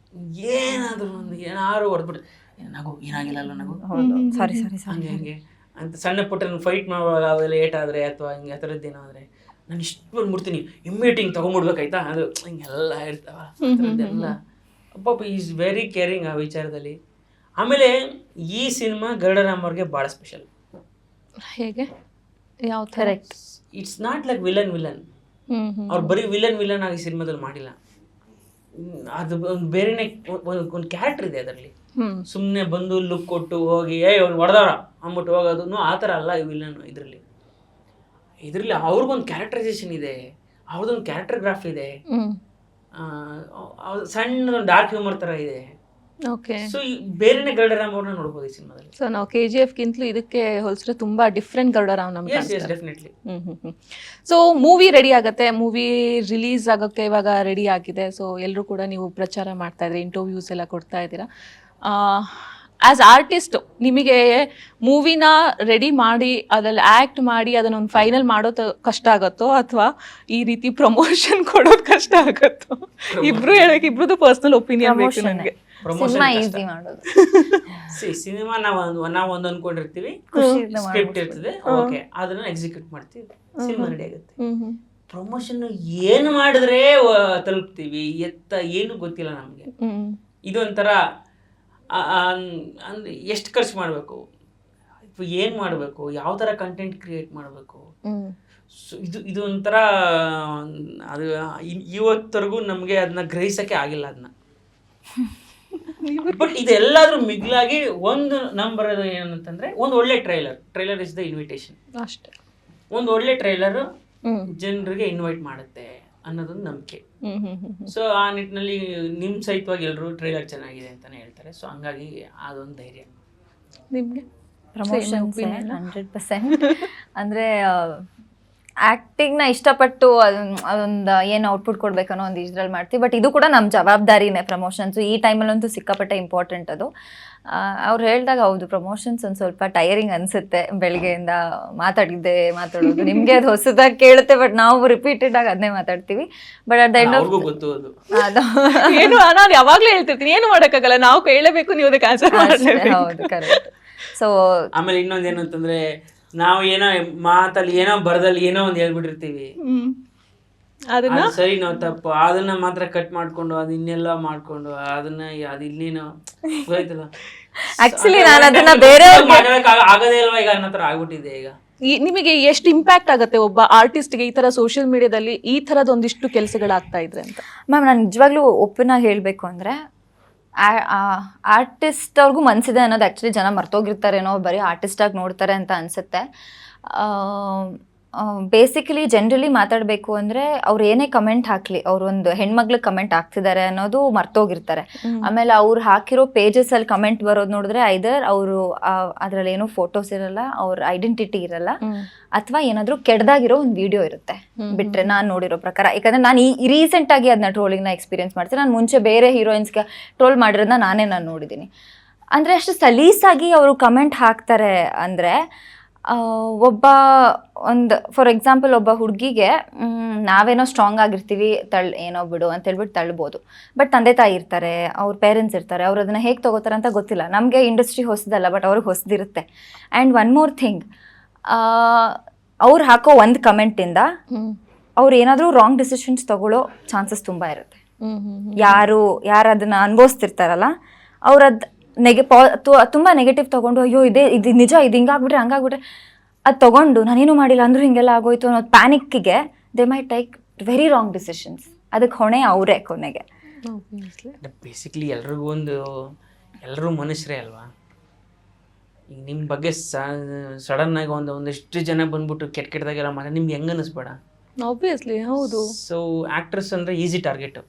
ಏನಾದ್ರು ಹೊಡೆದ್ಬಿಟ್ಟು ನಗು, ಏನಾಗಿಲ್ಲ ನಗು, ಸಾರಿ ಹಂಗೆ ಹಂಗೆ ಅಂತ ಸಣ್ಣ ಪುಟ್ಟ ಫೈಟ್ ಮಾಡುವಾಗ ಅವೆಲ್ಲ ಏಟಾದ್ರೆ ಅಥವಾ ಹಿಂಗೆ ಆ ಥರದ್ದೇನೋ ಆದರೆ ನಾನು ಇಷ್ಟು ಬಂದ್ಬಿಡ್ತೀನಿ, ಇಮ್ಮಿಡಿಯೇಟ್ ತಗೊಂಡ್ಬಿಡ್ಬೇಕಾಯ್ತಾ, ಅದು ಹಿಂಗೆಲ್ಲ ಇರ್ತಾವ ಎಲ್ಲ. ಪಾಪ ಈಸ್ ವೆರಿ ಕೇರಿಂಗ್ ಆ ವಿಚಾರದಲ್ಲಿ. ಆಮೇಲೆ ಈ ಸಿನಿಮಾ ಗರುಡರಾಮ್ ಅವ್ರಿಗೆ ಭಾಳ ಸ್ಪೆಷಲ್. ಹೇಗೆ, ಯಾವ correct? It's not like villain. ಅವ್ರು ಬರೀ ವಿಲನ್ ಆಗಿ ಸಿನಿಮಾದಲ್ಲಿ ಮಾಡಿಲ್ಲ. ಅದು ಒಂದು ಬೇರೆನೇ ಒಂದು ಕ್ಯಾರೆಕ್ಟರ್ ಇದೆ ಅದರಲ್ಲಿ. ಸುಮ್ಮನೆ ಬಂದು ಲುಕ್ ಕೊಟ್ಟು ಹೋಗಿ ಅವ್ನು ಹೊಡೆದವ್ರ ಅಂದ್ಬಿಟ್ಟು ಹೋಗೋದು ಆ ಥರ ಅಲ್ಲ ಈ ವಿಲನ್. ಇದರಲ್ಲಿ ಅವ್ರಿಗೊಂದು ಕ್ಯಾರೆಕ್ಟರೈಸೇಷನ್ ಇದೆ, ಅವ್ರದ್ದೊಂದು ಕ್ಯಾರೆಕ್ಟರ್ ಗ್ರಾಫ್ ಇದೆ, ಸಣ್ಣ ಡಾರ್ಕ್ ಹ್ಯೂಮರ್ ಥರ ಇದೆ. ಓಕೆ, ಸೊ ಬೇರೆನೇ ಗರುಡರಾಮ್ ಅವ್ರನ್ನ ನೋಡ್ಬೋದು ಈ ಸಿನಿಮಾದಲ್ಲಿ. ಸೊ ನಾವು KGF ಗಿಂತಲೂ ಇದಕ್ಕೆ ಹೋಲಿಸಿದ್ರೆ ತುಂಬಾ ಡಿಫ್ರೆಂಟ್ ಗರುಡರಾಮ್ ನಮ್ಗೆ. ಡೆಫಿನೆಟ್ಲಿ. ಸೊ ಮೂವಿ ರೆಡಿ ಆಗತ್ತೆ, ಮೂವಿ ರಿಲೀಸ್ ಆಗೋಕ್ಕೆ ಇವಾಗ ರೆಡಿ ಆಗಿದೆ. ಸೊ ಎಲ್ಲರೂ ಕೂಡ ನೀವು ಪ್ರಚಾರ ಮಾಡ್ತಾ ಇದ್ರಿ, ಇಂಟರ್ವ್ಯೂಸ್ ಎಲ್ಲ ಕೊಡ್ತಾ ಇದ್ದೀರಾ. ಆಸ್ ಆರ್ಟಿಸ್ಟ್ ನಿಮಗೆ ಮೂವಿನ ರೆಡಿ ಮಾಡಿ ಅದ್ರಲ್ಲಿ ಆ್ಯಕ್ಟ್ ಮಾಡಿ ಅದನ್ನೊಂದು ಫೈನಲ್ ಮಾಡೋದು ಕಷ್ಟ ಆಗುತ್ತೋ ಅಥವಾ ಈ ರೀತಿ ಪ್ರಮೋಷನ್ ಕೊಡೋದು ಕಷ್ಟ ಆಗುತ್ತೋ? ಇಬ್ರು ಹೇಳಕ್ಕೆ, ಇಬ್ರದ್ದು ಪರ್ಸನಲ್ ಒಪಿನಿಯನ್ ಬೇಕು ನನಗೆ. ಸಿನಿಮಾ ಈಸಿ ಮಾಡೋದು. ಸಿನಿಮಾ ನಾವು ಒಂದು ಅನ್ಕೊಂಡಿರ್ತೀವಿ, ಖುಷಿಯಿಂದ ಸ್ಕ್ರಿಪ್ಟ್ ಇರ್ತದೆ, ಓಕೆ ಅದನ್ನ ಎಕ್ಸಿಕ್ಯೂಟ್ ಮಾಡ್ತೀವಿ, ಸಿನಿಮಾ ರೆಡಿ ಆಗುತ್ತೆ. ಪ್ರಮೋಷನ್ ಏನು ಮಾಡಿದ್ರೆ ತಲುಪ್ತೀವಿ ಏನು ಗೊತ್ತಿಲ್ಲ ನಮಗೆ. ಇದೊಂಥರ ಅಂದ್ರೆ ಎಷ್ಟು ಖರ್ಚು ಮಾಡಬೇಕು, ಏನು ಮಾಡಬೇಕು, ಯಾವ ಥರ ಕಂಟೆಂಟ್ ಕ್ರಿಯೇಟ್ ಮಾಡಬೇಕು, ಸೊ ಇದು ಒಂಥರ ಅದು ಇವತ್ತರೆಗೂ ನಮಗೆ ಅದನ್ನ ಗ್ರಹಿಸೋಕ್ಕೆ ಆಗಿಲ್ಲ ಅದನ್ನ. ಬಟ್ ಇದೆಲ್ಲಾದ್ರೂ ಮಿಗ್ಲಾಗಿ ಒಂದು ನಂಬರ್ ಏನಂತಂದ್ರೆ ಒಂದು ಒಳ್ಳೆ ಟ್ರೈಲರ್ ಇಸ್ ದ ಇನ್ವಿಟೇಷನ್ ಅಷ್ಟೇ. ಒಂದು ಒಳ್ಳೆ ಟ್ರೈಲರ್ ಜನರಿಗೆ ಇನ್ವೈಟ್ ಮಾಡುತ್ತೆ ಅನ್ನೋದೊಂದು ನಂಬಿಕೆ. ಸೊ ಆ ನಿಟ್ಟಿನಲ್ಲಿ ನಿಮ್ಮ ಸಹಿತವಾಗಿ ಎಲ್ಲರೂ ಟ್ರೈಲರ್ ಚೆನ್ನಾಗಿದೆ ಅಂತಾನೆ ಹೇಳ್ತಾರೆ. ಸೊ ಹಂಗಾಗಿ ಅದೊಂದು ಧೈರ್ಯ. ನಿಮಗೆ ಪ್ರಮೋಷನ್ಸ್ 100%. ಅಂದರೆ ಆ್ಯಕ್ಟಿಂಗ್ನ ಇಷ್ಟಪಟ್ಟು ಅದೊಂದು ಏನು ಔಟ್ಪುಟ್ ಕೊಡ್ಬೇಕನ್ನೋ ಒಂದು ಇದ್ರಲ್ಲಿ ಮಾಡ್ತೀವಿ. ಬಟ್ ಇದು ಕೂಡ ನಮ್ಮ ಜವಾಬ್ದಾರಿನೇ ಪ್ರಮೋಷನ್ಸು. ಈ ಟೈಮಲ್ಲಂತೂ ಸಿಕ್ಕಾಪಟ್ಟೆ ಇಂಪಾರ್ಟೆಂಟ್ ಅದು. ಅವ್ರು ಹೇಳಿದಾಗ ಹೌದು, ಪ್ರಮೋಷನ್ಸ್ ಒಂದು ಸ್ವಲ್ಪ ಟೈರಿಂಗ್ ಅನಿಸುತ್ತೆ. ಬೆಳಗ್ಗೆಯಿಂದ ಮಾತಾಡೋದು ನಿಮಗೆ ಅದು ಹೊಸದಾಗಿ ಕೇಳುತ್ತೆ, ಬಟ್ ನಾವು ರಿಪೀಟೆಡ್ ಆಗಿ ಅದನ್ನೇ ಮಾತಾಡ್ತೀವಿ. ಬಟ್ ಅಟ್ ದ ಎಂಡ್ ಅವ್ರಿಗೂ ಗೊತ್ತು ಅದು. ಏನು ನಾನು ಯಾವಾಗಲೂ ಹೇಳ್ತಿರ್ತೀನಿ, ಏನು ಮಾಡೋಕ್ಕಾಗಲ್ಲ, ನಾವು ಕೇಳಬೇಕು, ನೀವು ಅದಕ್ಕೆ ಆನ್ಸರ್ ಮಾಡಲೇಬೇಕು. ಹೌದು, ಕರೆಕ್ಟ್. ಸೊ ಆಮೇಲೆ ಇನ್ನೊಂದೇನು ಅಂತಂದ್ರೆ, ನಾವು ಏನೋ ಮಾತಲ್ಲಿ ಏನೋ ಬರದಲ್ಲಿ ಏನೋ ಒಂದು ಹೇಳ್ಬಿಟ್ಟಿರ್ತೀವಿ, ಅದನ್ನ ಸರಿ ನಾವು ತಪ್ಪು, ಅದನ್ನ ಮಾತ್ರ ಕಟ್ ಮಾಡ್ಕೊಂಡು ಅದು ಇನ್ನೆಲ್ಲ ಮಾಡ್ಕೊಂಡು ಅದನ್ನ ಅದು ಇಲ್ಲಿನೋ ಗೊತ್ತಾಯ್ತಲ್ಲ. ಆಕ್ಚುಲಿ ನಾನು ಅದನ್ನ ಬೇರೆ ಆಗದೇ ಇಲ್ವಾ ಈಗ ಅನ್ನೋ ಥರ ಆಗ್ಬಿಟ್ಟಿದೆ ಈಗ. ನಿಮಗೆ ಎಷ್ಟು ಇಂಪ್ಯಾಕ್ಟ್ ಆಗುತ್ತೆ ಒಬ್ಬ ಆರ್ಟಿಸ್ಟ್ಗೆ ಈ ತರ ಸೋಷಿಯಲ್ ಮೀಡಿಯಾದಲ್ಲಿ ಈ ತರದ ಒಂದಿಷ್ಟು ಕೆಲಸಗಳಾಗ್ತಾ ಇದ್ರೆ ಅಂತ? ಮ್ಯಾಮ್, ನಾನು ನಿಜವಾಗ್ಲೂ ಓಪನ್ ಆಗಿ ಹೇಳಬೇಕು ಅಂದರೆ, ಆರ್ಟಿಸ್ಟ್ ಅವ್ರಿಗೂ ಮನಸ್ಸಿದೆ ಅನ್ನೋದು ಆ್ಯಕ್ಚುಲಿ ಜನ ಮರ್ತೋಗಿರ್ತಾರೇನೋ, ಬರೀ ಆರ್ಟಿಸ್ಟಾಗಿ ನೋಡ್ತಾರೆ ಅಂತ ಅನಿಸುತ್ತೆ. ಬೇಸಿಕಲಿ ಜನರಲಿ ಮಾತಾಡಬೇಕು ಅಂದರೆ, ಅವ್ರು ಏನೇ ಕಮೆಂಟ್ ಹಾಕಲಿ, ಅವ್ರು ಒಂದು ಹೆಣ್ಮಗ್ಳಿಗೆ ಕಮೆಂಟ್ ಹಾಕ್ತಿದ್ದಾರೆ ಅನ್ನೋದು ಮರ್ತೋಗಿರ್ತಾರೆ. ಆಮೇಲೆ ಅವ್ರು ಹಾಕಿರೋ ಪೇಜಸಲ್ಲಿ ಕಮೆಂಟ್ ಬರೋದು ನೋಡಿದ್ರೆ ಐದರ್ ಅವರು ಅದರಲ್ಲಿ ಏನೋ ಫೋಟೋಸ್ ಇರಲ್ಲ, ಅವ್ರ ಐಡೆಂಟಿಟಿ ಇರಲ್ಲ, ಅಥವಾ ಏನಾದರೂ ಕೆಡ್ದಾಗಿರೋ ಒಂದು ವಿಡಿಯೋ ಇರುತ್ತೆ ಬಿಟ್ರೆ, ನಾನು ನೋಡಿರೋ ಪ್ರಕಾರ. ಯಾಕಂದರೆ ನಾನು ಈ ರೀಸೆಂಟಾಗಿ ಅದನ್ನ ಟ್ರೋಲಿಂಗ್ನ ಎಕ್ಸ್ಪೀರಿಯನ್ಸ್ ಮಾಡ್ತೀನಿ. ನಾನು ಮುಂಚೆ ಬೇರೆ ಹೀರೋಯಿನ್ಸ್ಗೆ ಟ್ರೋಲ್ ಮಾಡಿರೋದನ್ನ ನಾನು ನೋಡಿದ್ದೀನಿ. ಅಂದರೆ ಅಷ್ಟು ಸಲೀಸಾಗಿ ಅವರು ಕಮೆಂಟ್ ಹಾಕ್ತಾರೆ. ಅಂದರೆ ಫಾರ್ ಎಕ್ಸಾಂಪಲ್ ಒಬ್ಬ ಹುಡುಗಿಗೆ ನಾವೇನೋ ಸ್ಟ್ರಾಂಗ್ ಆಗಿರ್ತೀವಿ, ಏನೋ ಬಿಡು ಅಂತ ಹೇಳ್ಬಿಟ್ಟು ತಳ್ಬೋದು. ಬಟ್ ತಂದೆ ತಾಯಿ ಇರ್ತಾರೆ, ಅವ್ರ ಪೇರೆಂಟ್ಸ್ ಇರ್ತಾರೆ, ಅವ್ರು ಅದನ್ನು ಹೇಗೆ ತೊಗೋತಾರೆ ಅಂತ ಗೊತ್ತಿಲ್ಲ. ನಮಗೆ ಇಂಡಸ್ಟ್ರಿ ಹೊಸದಲ್ಲ, ಬಟ್ ಅವ್ರಿಗೆ ಹೊಸದಿರುತ್ತೆ. ಆ್ಯಂಡ್ ಒನ್ ಮೋರ್ ಥಿಂಗ್, ಅವ್ರು ಹಾಕೋ ಒಂದು ಕಮೆಂಟಿಂದ ಅವ್ರು ಏನಾದರೂ ರಾಂಗ್ ಡಿಸಿಷನ್ಸ್ ತಗೊಳ್ಳೋ ಚಾನ್ಸಸ್ ತುಂಬ ಇರುತ್ತೆ. ಯಾರು ಅದನ್ನು ಅನುಭವಿಸ್ತಿರ್ತಾರಲ್ಲ, ಅವ್ರದ್ದು ತುಂಬ ನೆಗೆಟಿವ್ ತೊಗೊಂಡು, ಅಯ್ಯೋ ಇದು ನಿಜ, ಇದು ಹಿಂಗಾಗ್ಬಿಟ್ರೆ ಹಂಗಾಗ್ಬಿಟ್ರೆ, ಅದು ತೊಗೊಂಡು ನಾನೇನು ಮಾಡಿಲ್ಲ ಅಂದರೂ ಹಿಂಗೆಲ್ಲ ಆಗೋಯ್ತು ಅನ್ನೋದು ಪ್ಯಾನಿಕ್ಕಿಗೆ they may take very wrong decisions. ಅದಕ್ಕೆ ಹೊಣೆ ಅವರೇ ಕೊನೆಗೆ. ಬೇಸಿಕ್ಲಿ ಎಲ್ಲರೂ ಮನುಷ್ಯರೇ ಅಲ್ವಾ. ಈಗ ನಿಮ್ಮ ಬಗ್ಗೆ ಸಡನ್ನಾಗಿ ಒಂದಿಷ್ಟು ಜನ ಬಂದ್ಬಿಟ್ಟು ಕೆಟ್ಟದಾಗೆಲ್ಲ ಮಾಡಿ ನಿಮ್ಗೆ ಹೆಂಗೆ ಅನ್ನಿಸ್ಬೇಡ. ಆಬ್ವಿಯಸ್ಲಿ, ಹೌದು. ಸೊ ಆ್ಯಕ್ಟ್ರೆಸ್ ಅಂದರೆ ಈಸಿ ಟಾರ್ಗೆಟು,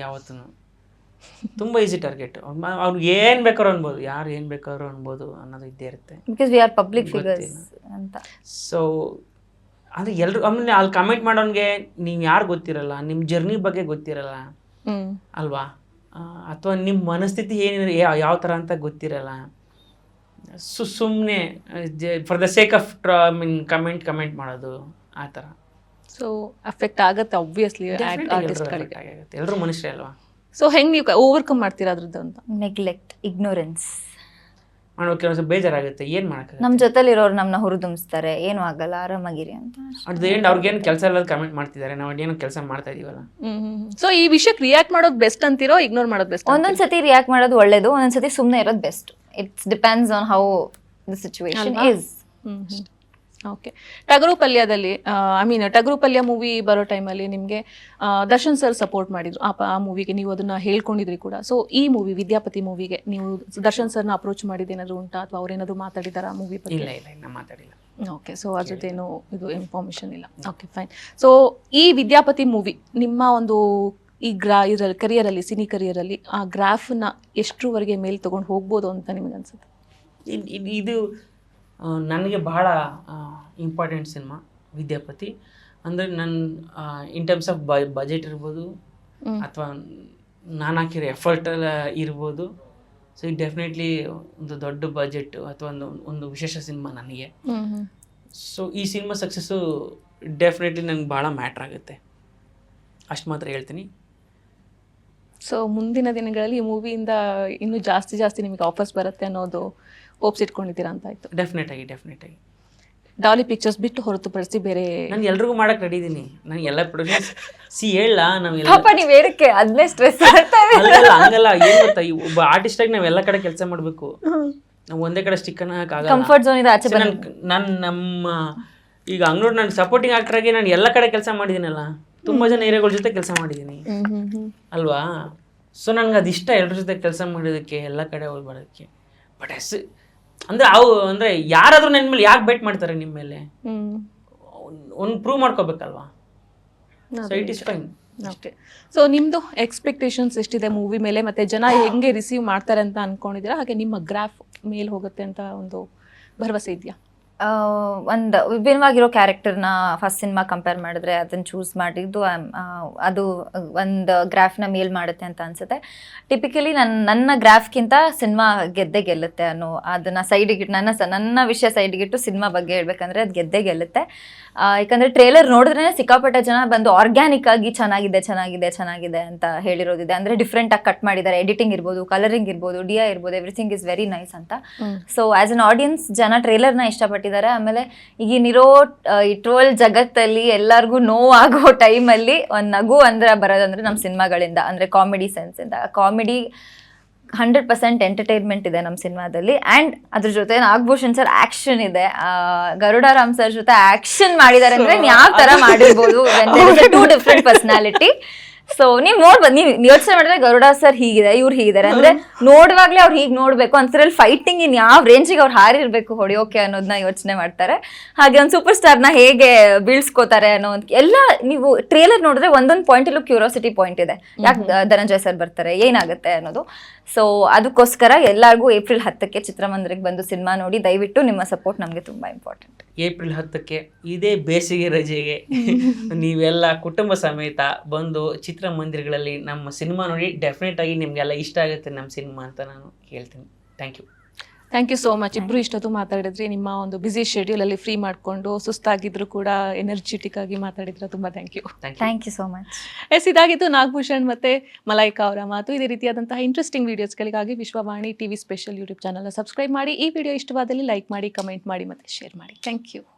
ಯಾವತ್ತೂ ತುಂಬ ಈಸಿ ಟಾರ್ಗೆಟ್. ಅವ್ರಿಗೆ ಏನು ಬೇಕಾದ್ರೂ ಅನ್ಬೋದು, ಯಾರು ಏನು ಬೇಕಾದ್ರೂ ಅನ್ಬೋದು ಅನ್ನೋದು ಇದ್ದೇ ಇರುತ್ತೆ. Because we are public figures ಅಂತ. ಸೊ ಅಂದರೆ ಎಲ್ಲರೂ ಆಮೇಲೆ ಅಲ್ಲಿ ಕಮೆಂಟ್ ಮಾಡೋನ್ಗೆ ನೀವು ಯಾರು ಗೊತ್ತಿರಲ್ಲ, ನಿಮ್ಮ ಜರ್ನಿ ಬಗ್ಗೆ ಗೊತ್ತಿರಲ್ಲ ಅಲ್ವಾ, ಅಥವಾ ನಿಮ್ಮ ಮನಸ್ಥಿತಿ ಏನಿದೆ ಯಾವ ಥರ ಅಂತ ಗೊತ್ತಿರಲ್ಲ. ಸುಮ್ಮನೆ for the sake of comment ಮಾಡೋದು ಆ ಥರ. ಸೊ ಅಫೆಕ್ಟ್ ಆಗುತ್ತೆ ಆಬ್ವಿಯಸ್ಲಿ ಆರ್ಟಿಸ್ಟ್ಗಳಿಗೆ. ಎಲ್ಲರೂ ಮನುಷ್ಯರೇ ಅಲ್ವಾ. ಸೊ ಹೆಂಗೆ ನೀವು ಓವರ್ಕಮ್ ಮಾಡ್ತೀರಾ ಅದ್ರದ್ದು ಅಂತ? ನೆಗ್ಲೆಕ್ಟ್, ಇಗ್ನೋರೆನ್ಸ್ ಮಾಡೋಕೆ ಒಂದು ಬೇಜಾರಾಗುತ್ತೆ. ಏನು ಮಾಡೋಕ್ಕಾಗುತ್ತೆ? ನಮ್ಮ ಜೊತೆಲಿರೋರು ನಮ್ಮನ್ನ ಹುರಿದುಂಬಿಸ್ತಾರೆ, ಏನೂ ಆಗಲ್ಲ, ಆರಾಮಾಗಿರಿ ಅಂತ. ಅಟ್ ದ ಎಂಡ್ ಅವ್ರಿಗೇನು ಕೆಲಸ ಇಲ್ಲದ ಕಮೆಂಟ್ ಮಾಡ್ತಿದ್ದಾರೆ, ನಾವು ಏನೋ ಕೆಲಸ ಮಾಡ್ತಾ ಇದೀವಲ್ಲ. ಸೊ ಈ ವಿಷಯಕ್ಕೆ ರಿಯಾಕ್ಟ್ ಮಾಡೋದು ಬೆಸ್ಟ್ ಅಂತೀರೋ ಇಗ್ನೋರ್ ಮಾಡೋದು ಬೆಸ್ಟ್? ಒಂದೊಂದ್ಸತಿ ರಿಯಾಕ್ಟ್ ಮಾಡೋದು ಒಳ್ಳೇದು, ಒಂದೊಂದ್ಸತಿ ಸುಮ್ಮನೆ ಇರೋದು best. It's depends on how the situation is. Okay. ಟಗರು ಪಲ್ಯದಲ್ಲಿ ಟಗರು ಪಲ್ಯ ಮೂವಿ ಬರೋ ಟೈಮಲ್ಲಿ ನಿಮಗೆ ದರ್ಶನ್ ಸರ್ ಸಪೋರ್ಟ್ ಮಾಡಿದ್ರು ಆ ಮೂವಿಗೆ, ನೀವು ಅದನ್ನ ಹೇಳ್ಕೊಂಡಿದ್ರಿ ಕೂಡ. ಸೊ ಈ ಮೂವಿ ವಿದ್ಯಾಪತಿ ಮೂವಿಗೆ ನೀವು ದರ್ಶನ್ ಸರ್ನ ಅಪ್ರೋಚ್ ಮಾಡಿದ್ದೇನಾದ್ರು ಉಂಟಾ, ಅಥವಾ ಅವ್ರೇನಾದ್ರು ಮಾತಾಡಿದಾರ ಆ ಮೂವಿ ಬಗ್ಗೆ? ಇಲ್ಲ ಮಾತಾಡಿಲ್ಲ. ಓಕೆ. ಸೊ ಅದ್ರದ್ದೇನು ಇದು ಇನ್ಫಾರ್ಮೇಶನ್ ಇಲ್ಲ. Okay, fine. ಸೊ ಈ ವಿದ್ಯಾಪತಿ ಮೂವಿ ನಿಮ್ಮ ಒಂದು ಈ ಕರಿಯರಲ್ಲಿ, ಸಿನಿ ಕರಿಯರಲ್ಲಿ ಆ ಗ್ರಾಫ್ನ ಎಷ್ಟರವರೆಗೆ ಮೇಲೆ ತೊಗೊಂಡು ಹೋಗ್ಬೋದು ಅಂತ ನಿಮಗೆ ಅನ್ಸುತ್ತೆ? ಇದು ನನಗೆ ಬಹಳ ಇಂಪಾರ್ಟೆಂಟ್ ಸಿನಿಮಾ ವಿದ್ಯಾಪತಿ. ಅಂದರೆ ನನ್ನ ಇನ್ ಟರ್ಮ್ಸ್ ಆಫ್ ಬಜೆಟ್ ಇರ್ಬೋದು, ಅಥವಾ ನಾನು ಹಾಕಿರೋ ಎಫರ್ಟ್ ಇರ್ಬೋದು. ಸೊ ಇದು ಡೆಫಿನೆಟ್ಲಿ ಒಂದು ದೊಡ್ಡ ಬಜೆಟ್ ಅಥವಾ ಒಂದು ವಿಶೇಷ ಸಿನಿಮಾ ನನಗೆ. ಸೊ ಈ ಸಿನಿಮಾ ಸಕ್ಸಸ್ಸು ಡೆಫಿನೆಟ್ಲಿ ನನಗೆ ಭಾಳ ಮ್ಯಾಟ್ರ್ ಆಗುತ್ತೆ, ಅಷ್ಟು ಮಾತ್ರ ಹೇಳ್ತೀನಿ. ಸೊ ಮುಂದಿನ ದಿನಗಳಲ್ಲಿ ಈ ಮೂವಿಯಿಂದ ಇನ್ನೂ ಜಾಸ್ತಿ ನಿಮಗೆ ಆಫರ್ಸ್ ಬರುತ್ತೆ ಅನ್ನೋದು ಹೋಪ್ಸ್ ಇಟ್ಕೊಂಡಿದ್ದೀರಾ ಅಂತ ಆಯ್ತು. ಡೆಫಿನೆಟ್ ಆಗಿ ಡಾಲಿ ಪಿಕ್ಚರ್ಸ್ ಬಿಟ್ಟು ಹೊರತುಪಡಿಸಿ ಬೇರೆ ನಾನು ಎಲ್ರಿಗೂ ಮಾಡಕ್ ರೆಡಿ ಇದೀನಿ. ನಾನು ಎಲ್ಲ ಪ್ರೊಡ್ಯೂಸರ್ಸ್ ಹೇಳ ನಾವೆಲ್ಲ ಪಾಪ ನೀವ್ ಏನಕ್ಕೆ ಅದನ್ನೇ ಸ್ಟ್ರೆಸ್ ಮಾಡ್ತಾ ಹಂಗಲ್ಲ. ಏನ್ ಗೊತ್ತಾ, ಈ ಒಬ್ಬ ಆರ್ಟಿಸ್ಟ್ ಆಗಿ ನಾವೆಲ್ಲ ಕಡೆ ಕೆಲಸ ಮಾಡ್ಬೇಕು. ನಾವು ಒಂದೇ ಕಡೆ ಸ್ಟಿಕ್ ಅನ್ನಕ್ಕಾಗಲ್ಲ. ಕಂಫರ್ಟ್ ಝೋನ್ ಇದೆ ಆಚೆ ನಾನು ನಮ್ಮ ಈಗ ಅಂಗ್ನೋಡ್ ನಾನು ಸಪೋರ್ಟಿಂಗ್ ಆಕ್ಟರ್ ಆಗಿ ನಾನು ಎಲ್ಲ ಕಡೆ ಕೆಲಸ ಮಾಡಿದ್ದೀನಲ್ಲ, ತುಂಬಾ ಜನ ಏರಿಯಾಗಳ ಜೊತೆ ಕೆಲಸ ಮಾಡಿದ್ದೀನಿ ಅಲ್ವಾ. ಸೊ ನನ್ಗೆ ಅದಿಷ್ಟ ಎಲ್ಲರ ಜೊತೆ ಕೆಲಸ ಮಾಡೋದಕ್ಕೆ, ಎಲ್ಲ ಕಡೆ ಹೋಗಿ ಬರೋದಕ್ಕೆ. ಬಟ್ ಅಂದ್ರೆ ಅಂದ್ರೆ ಯಾರಾದ್ರೂ ನನ್ನ ಮೇಲೆ ಯಾಕೆ ಬೈಟ್ ಮಾಡ್ತಾರೆ ನಿಮ್ಮ ಮೇಲೆ, ಒಂದು ಪ್ರೂವ್ ಮಾಡ್ಕೋಬೇಕಲ್ವಾ. So it is fine. Okay. So ನಿಮ್ಮದು ಎಕ್ಸ್ಪೆಕ್ಟೇಷನ್ಸ್ ಎಷ್ಟಿದೆ ಮೂವಿ ಮೇಲೆ, ಮತ್ತೆ ಜನ ಹೆಂಗೆ ರಿಸೀವ್ ಮಾಡ್ತಾರೆ ಅಂತ ಅನ್ಕೊಂಡಿದ್ದೀರಾ, ಹಾಗೆ ನಿಮ್ಮ ಗ್ರಾಫ್ ಮೇಲೆ ಹೋಗುತ್ತೆ ಅಂತ ಒಂದು ಭರವಸೆ ಇದೆಯಾ? ಒಂದು ವಿಭಿನ್ನವಾಗಿರೋ ಕ್ಯಾರೆಕ್ಟರ್ನ ಫಸ್ಟ್ ಸಿನಿಮಾ ಕಂಪೇರ್ ಮಾಡಿದ್ರೆ ಅದನ್ನು ಚೂಸ್ ಮಾಡಿದ್ದು ಅದು ಒಂದು ಗ್ರಾಫ್ನ ಮೇಲ್ ಮಾಡುತ್ತೆ ಅಂತ ಅನ್ಸುತ್ತೆ. ಟಿಪಿಕಲಿ ನನ್ನ ಗ್ರಾಫ್ಗಿಂತ ಸಿನಿಮಾ ಗೆಲ್ಲುತ್ತೆ ಅನ್ನೋ ಅದನ್ನ ಸೈಡಿಗಿಟ್ಟು ನನ್ನ ವಿಷಯ ಸೈಡ್ಗಿಟ್ಟು ಸಿನಿಮಾ ಬಗ್ಗೆ ಹೇಳ್ಬೇಕಂದ್ರೆ ಅದು ಗೆಲ್ಲುತ್ತೆ. ಯಾಕಂದ್ರೆ ಟ್ರೇಲರ್ ನೋಡಿದ್ರೆ ಸಿಕ್ಕಾಪಟ್ಟೆ ಜನ ಬಂದು ಆರ್ಗ್ಯಾನಿಕ್ ಆಗಿ ಚೆನ್ನಾಗಿದೆ ಅಂತ ಹೇಳಿರೋದಿದೆ. ಅಂದ್ರೆ ಡಿಫ್ರೆಂಟ್ ಆಗಿ ಕಟ್ ಮಾಡಿದ್ದಾರೆ, ಎಡಿಟಿಂಗ್ ಇರ್ಬೋದು, ಕಲರಿಂಗ್ ಇರ್ಬೋದು, DI ಇರ್ಬೋದು, ಎವ್ರಿಥಿಂಗ್ ಇಸ್ ವೆರಿ ನೈಸ್ ಅಂತ. ಸೊ ಆಸ್ ಅನ್ ಆಡಿಯನ್ಸ್ ಜನ ಟ್ರೇಲರ್ನ ಇಷ್ಟಪಟ್ಟಿದ್ದಾರೆ. ಆಮೇಲೆ ಈಗಿನಿರೋ ಈ ಟ್ರೋಲ್ ಜಗತ್ತಲ್ಲಿ ಎಲ್ಲರಿಗೂ ನೋವಾಗೋ ಟೈಮಲ್ಲಿ ಒಂದು ನಗು ಅಂದ್ರೆ ಬರೋದಂದ್ರೆ ನಮ್ಮ ಸಿನಿಮಾಗಳಿಂದ, ಅಂದ್ರೆ ಕಾಮಿಡಿ ಸೆನ್ಸ್ ಇಂದ. ಕಾಮಿಡಿ 100% ಎಂಟರ್ಟೈನ್ಮೆಂಟ್ ಇದೆ ನಮ್ಮ ಸಿನಿಮಾದಲ್ಲಿ. ಆ್ಯಂಡ್ ಅದ್ರ ಜೊತೆ ನಾಗಭೂಷಣ್ ಸರ್ ಆಕ್ಷನ್ ಇದೆ, ಗರುಡಾರಾಮ್ ಸರ್ ಜೊತೆ ಆಕ್ಷನ್ ಮಾಡಿದ್ದಾರೆ ಅಂದ್ರೆ ಯಾವ ತರ ಮಾಡಿರ್ಬೋದು, 2 ಡಿಫ್ರೆಂಟ್ ಪರ್ಸನಾಲಿಟಿ. ಸೊ ನೀವು ನೋಡ್ಬೋದು, ನೀವು ಯೋಚನೆ ಮಾಡಿದ್ರೆ ಗರುಡ ಸರ್ ಹೀಗಿದೆ, ಇವ್ರು ಹೀಗಿದ್ದಾರೆ ಅಂದ್ರೆ ನೋಡುವಾಗ್ಲೇ ಅವ್ರು ಹೀಗೆ ನೋಡ್ಬೇಕು ಅನ್ಸರಲ್ಲಿ ಫೈಟಿಂಗ್ ಇನ್ ಯಾವ ರೇಂಜಿಗೆ ಅವ್ರು ಹಾರಿರ್ಬೇಕು ಹೊಡೆಯೋಕೆ ಅನ್ನೋದನ್ನ ಯೋಚನೆ ಮಾಡ್ತಾರೆ. ಹಾಗೆ ಒಂದು ಸೂಪರ್ ಸ್ಟಾರ್ನ ಹೇಗೆ ಬೀಳ್ಸ್ಕೋತಾರೆ ಅನ್ನೋ ಎಲ್ಲ ನೀವು ಟ್ರೇಲರ್ ನೋಡಿದ್ರೆ ಒಂದೊಂದು ಪಾಯಿಂಟಲ್ಲೂ ಕ್ಯೂರಿಯಾಸಿಟಿ ಪಾಯಿಂಟ್ ಇದೆ, ಯಾಕೆ ಧನಂಜಯ್ ಸರ್ ಬರ್ತಾರೆ, ಏನಾಗುತ್ತೆ ಅನ್ನೋದು. ಸೊ ಅದಕ್ಕೋಸ್ಕರ ಎಲ್ಲರಿಗೂ ಏಪ್ರಿಲ್ 10ಕ್ಕೆ ಚಿತ್ರಮಂದಿರಕ್ಕೆ ಬಂದು ಸಿನಿಮಾ ನೋಡಿ. ದಯವಿಟ್ಟು ನಿಮ್ಮ ಸಪೋರ್ಟ್ ನಮಗೆ ತುಂಬಾ ಇಂಪಾರ್ಟೆಂಟ್. ಏಪ್ರಿಲ್ 10ಕ್ಕೆ ಇದೇ ಬೇಸಿಗೆ ರಜೆಗೆ ನೀವೆಲ್ಲ ಕುಟುಂಬ ಸಮೇತ ಬಂದು ಚಿತ್ರಮಂದಿರಗಳಲ್ಲಿ ನಮ್ಮ ಸಿನಿಮಾ ನೋಡಿ. ಡೆಫಿನೆಟ್ ಆಗಿ ನಿಮಗೆಲ್ಲ ಇಷ್ಟ ಆಗುತ್ತೆ ನಮ್ಮ ಸಿನಿಮಾ ಅಂತ ನಾನು ಹೇಳ್ತೀನಿ. Thank you so much. ಇಬ್ರು ಇಷ್ಟೊತ್ತು ಮಾತಾಡಿದ್ರಿ. ನಿಮ್ಮ ಒಂದು ಬ್ಯುಸಿ ಶೆಡ್ಯೂಲಲ್ಲಿ ಫ್ರೀ ಮಾಡಿಕೊಂಡು ಸುಸ್ತಾಗಿದ್ರು ಕೂಡ ಎನರ್ಜೆಟಿಕ್ ಆಗಿ ಮಾತಾಡಿದ್ರೆ ತುಂಬ ಥ್ಯಾಂಕ್ ಯು ಸೋ ಮಚ್. ಇದಾಗಿತ್ತು ನಾಗಭೂಷಣ್ ಮತ್ತೆ ಮಲೈಕಾ ಅವರ ಮಾತು. ಇದೇ ರೀತಿಯಾದಂತಹ ಇಂಟ್ರೆಸ್ಟಿಂಗ್ ವಿಡಿಯೋಸ್ಗಳಿಗಾಗಿ ವಿಶ್ವವಾಣಿ TV ಸ್ಪೆಷಲ್ ಯೂಟ್ಯೂಬ್ ಚಾನಲ್ನ ಸಬ್ಸ್ಕ್ರೈಬ್ ಮಾಡಿ. ಈ ವಿಡಿಯೋ ಇಷ್ಟವಾದಲ್ಲಿ ಲೈಕ್ ಮಾಡಿ, ಕಮೆಂಟ್ ಮಾಡಿ, ಮತ್ತೆ ಶೇರ್ ಮಾಡಿ. Thank you.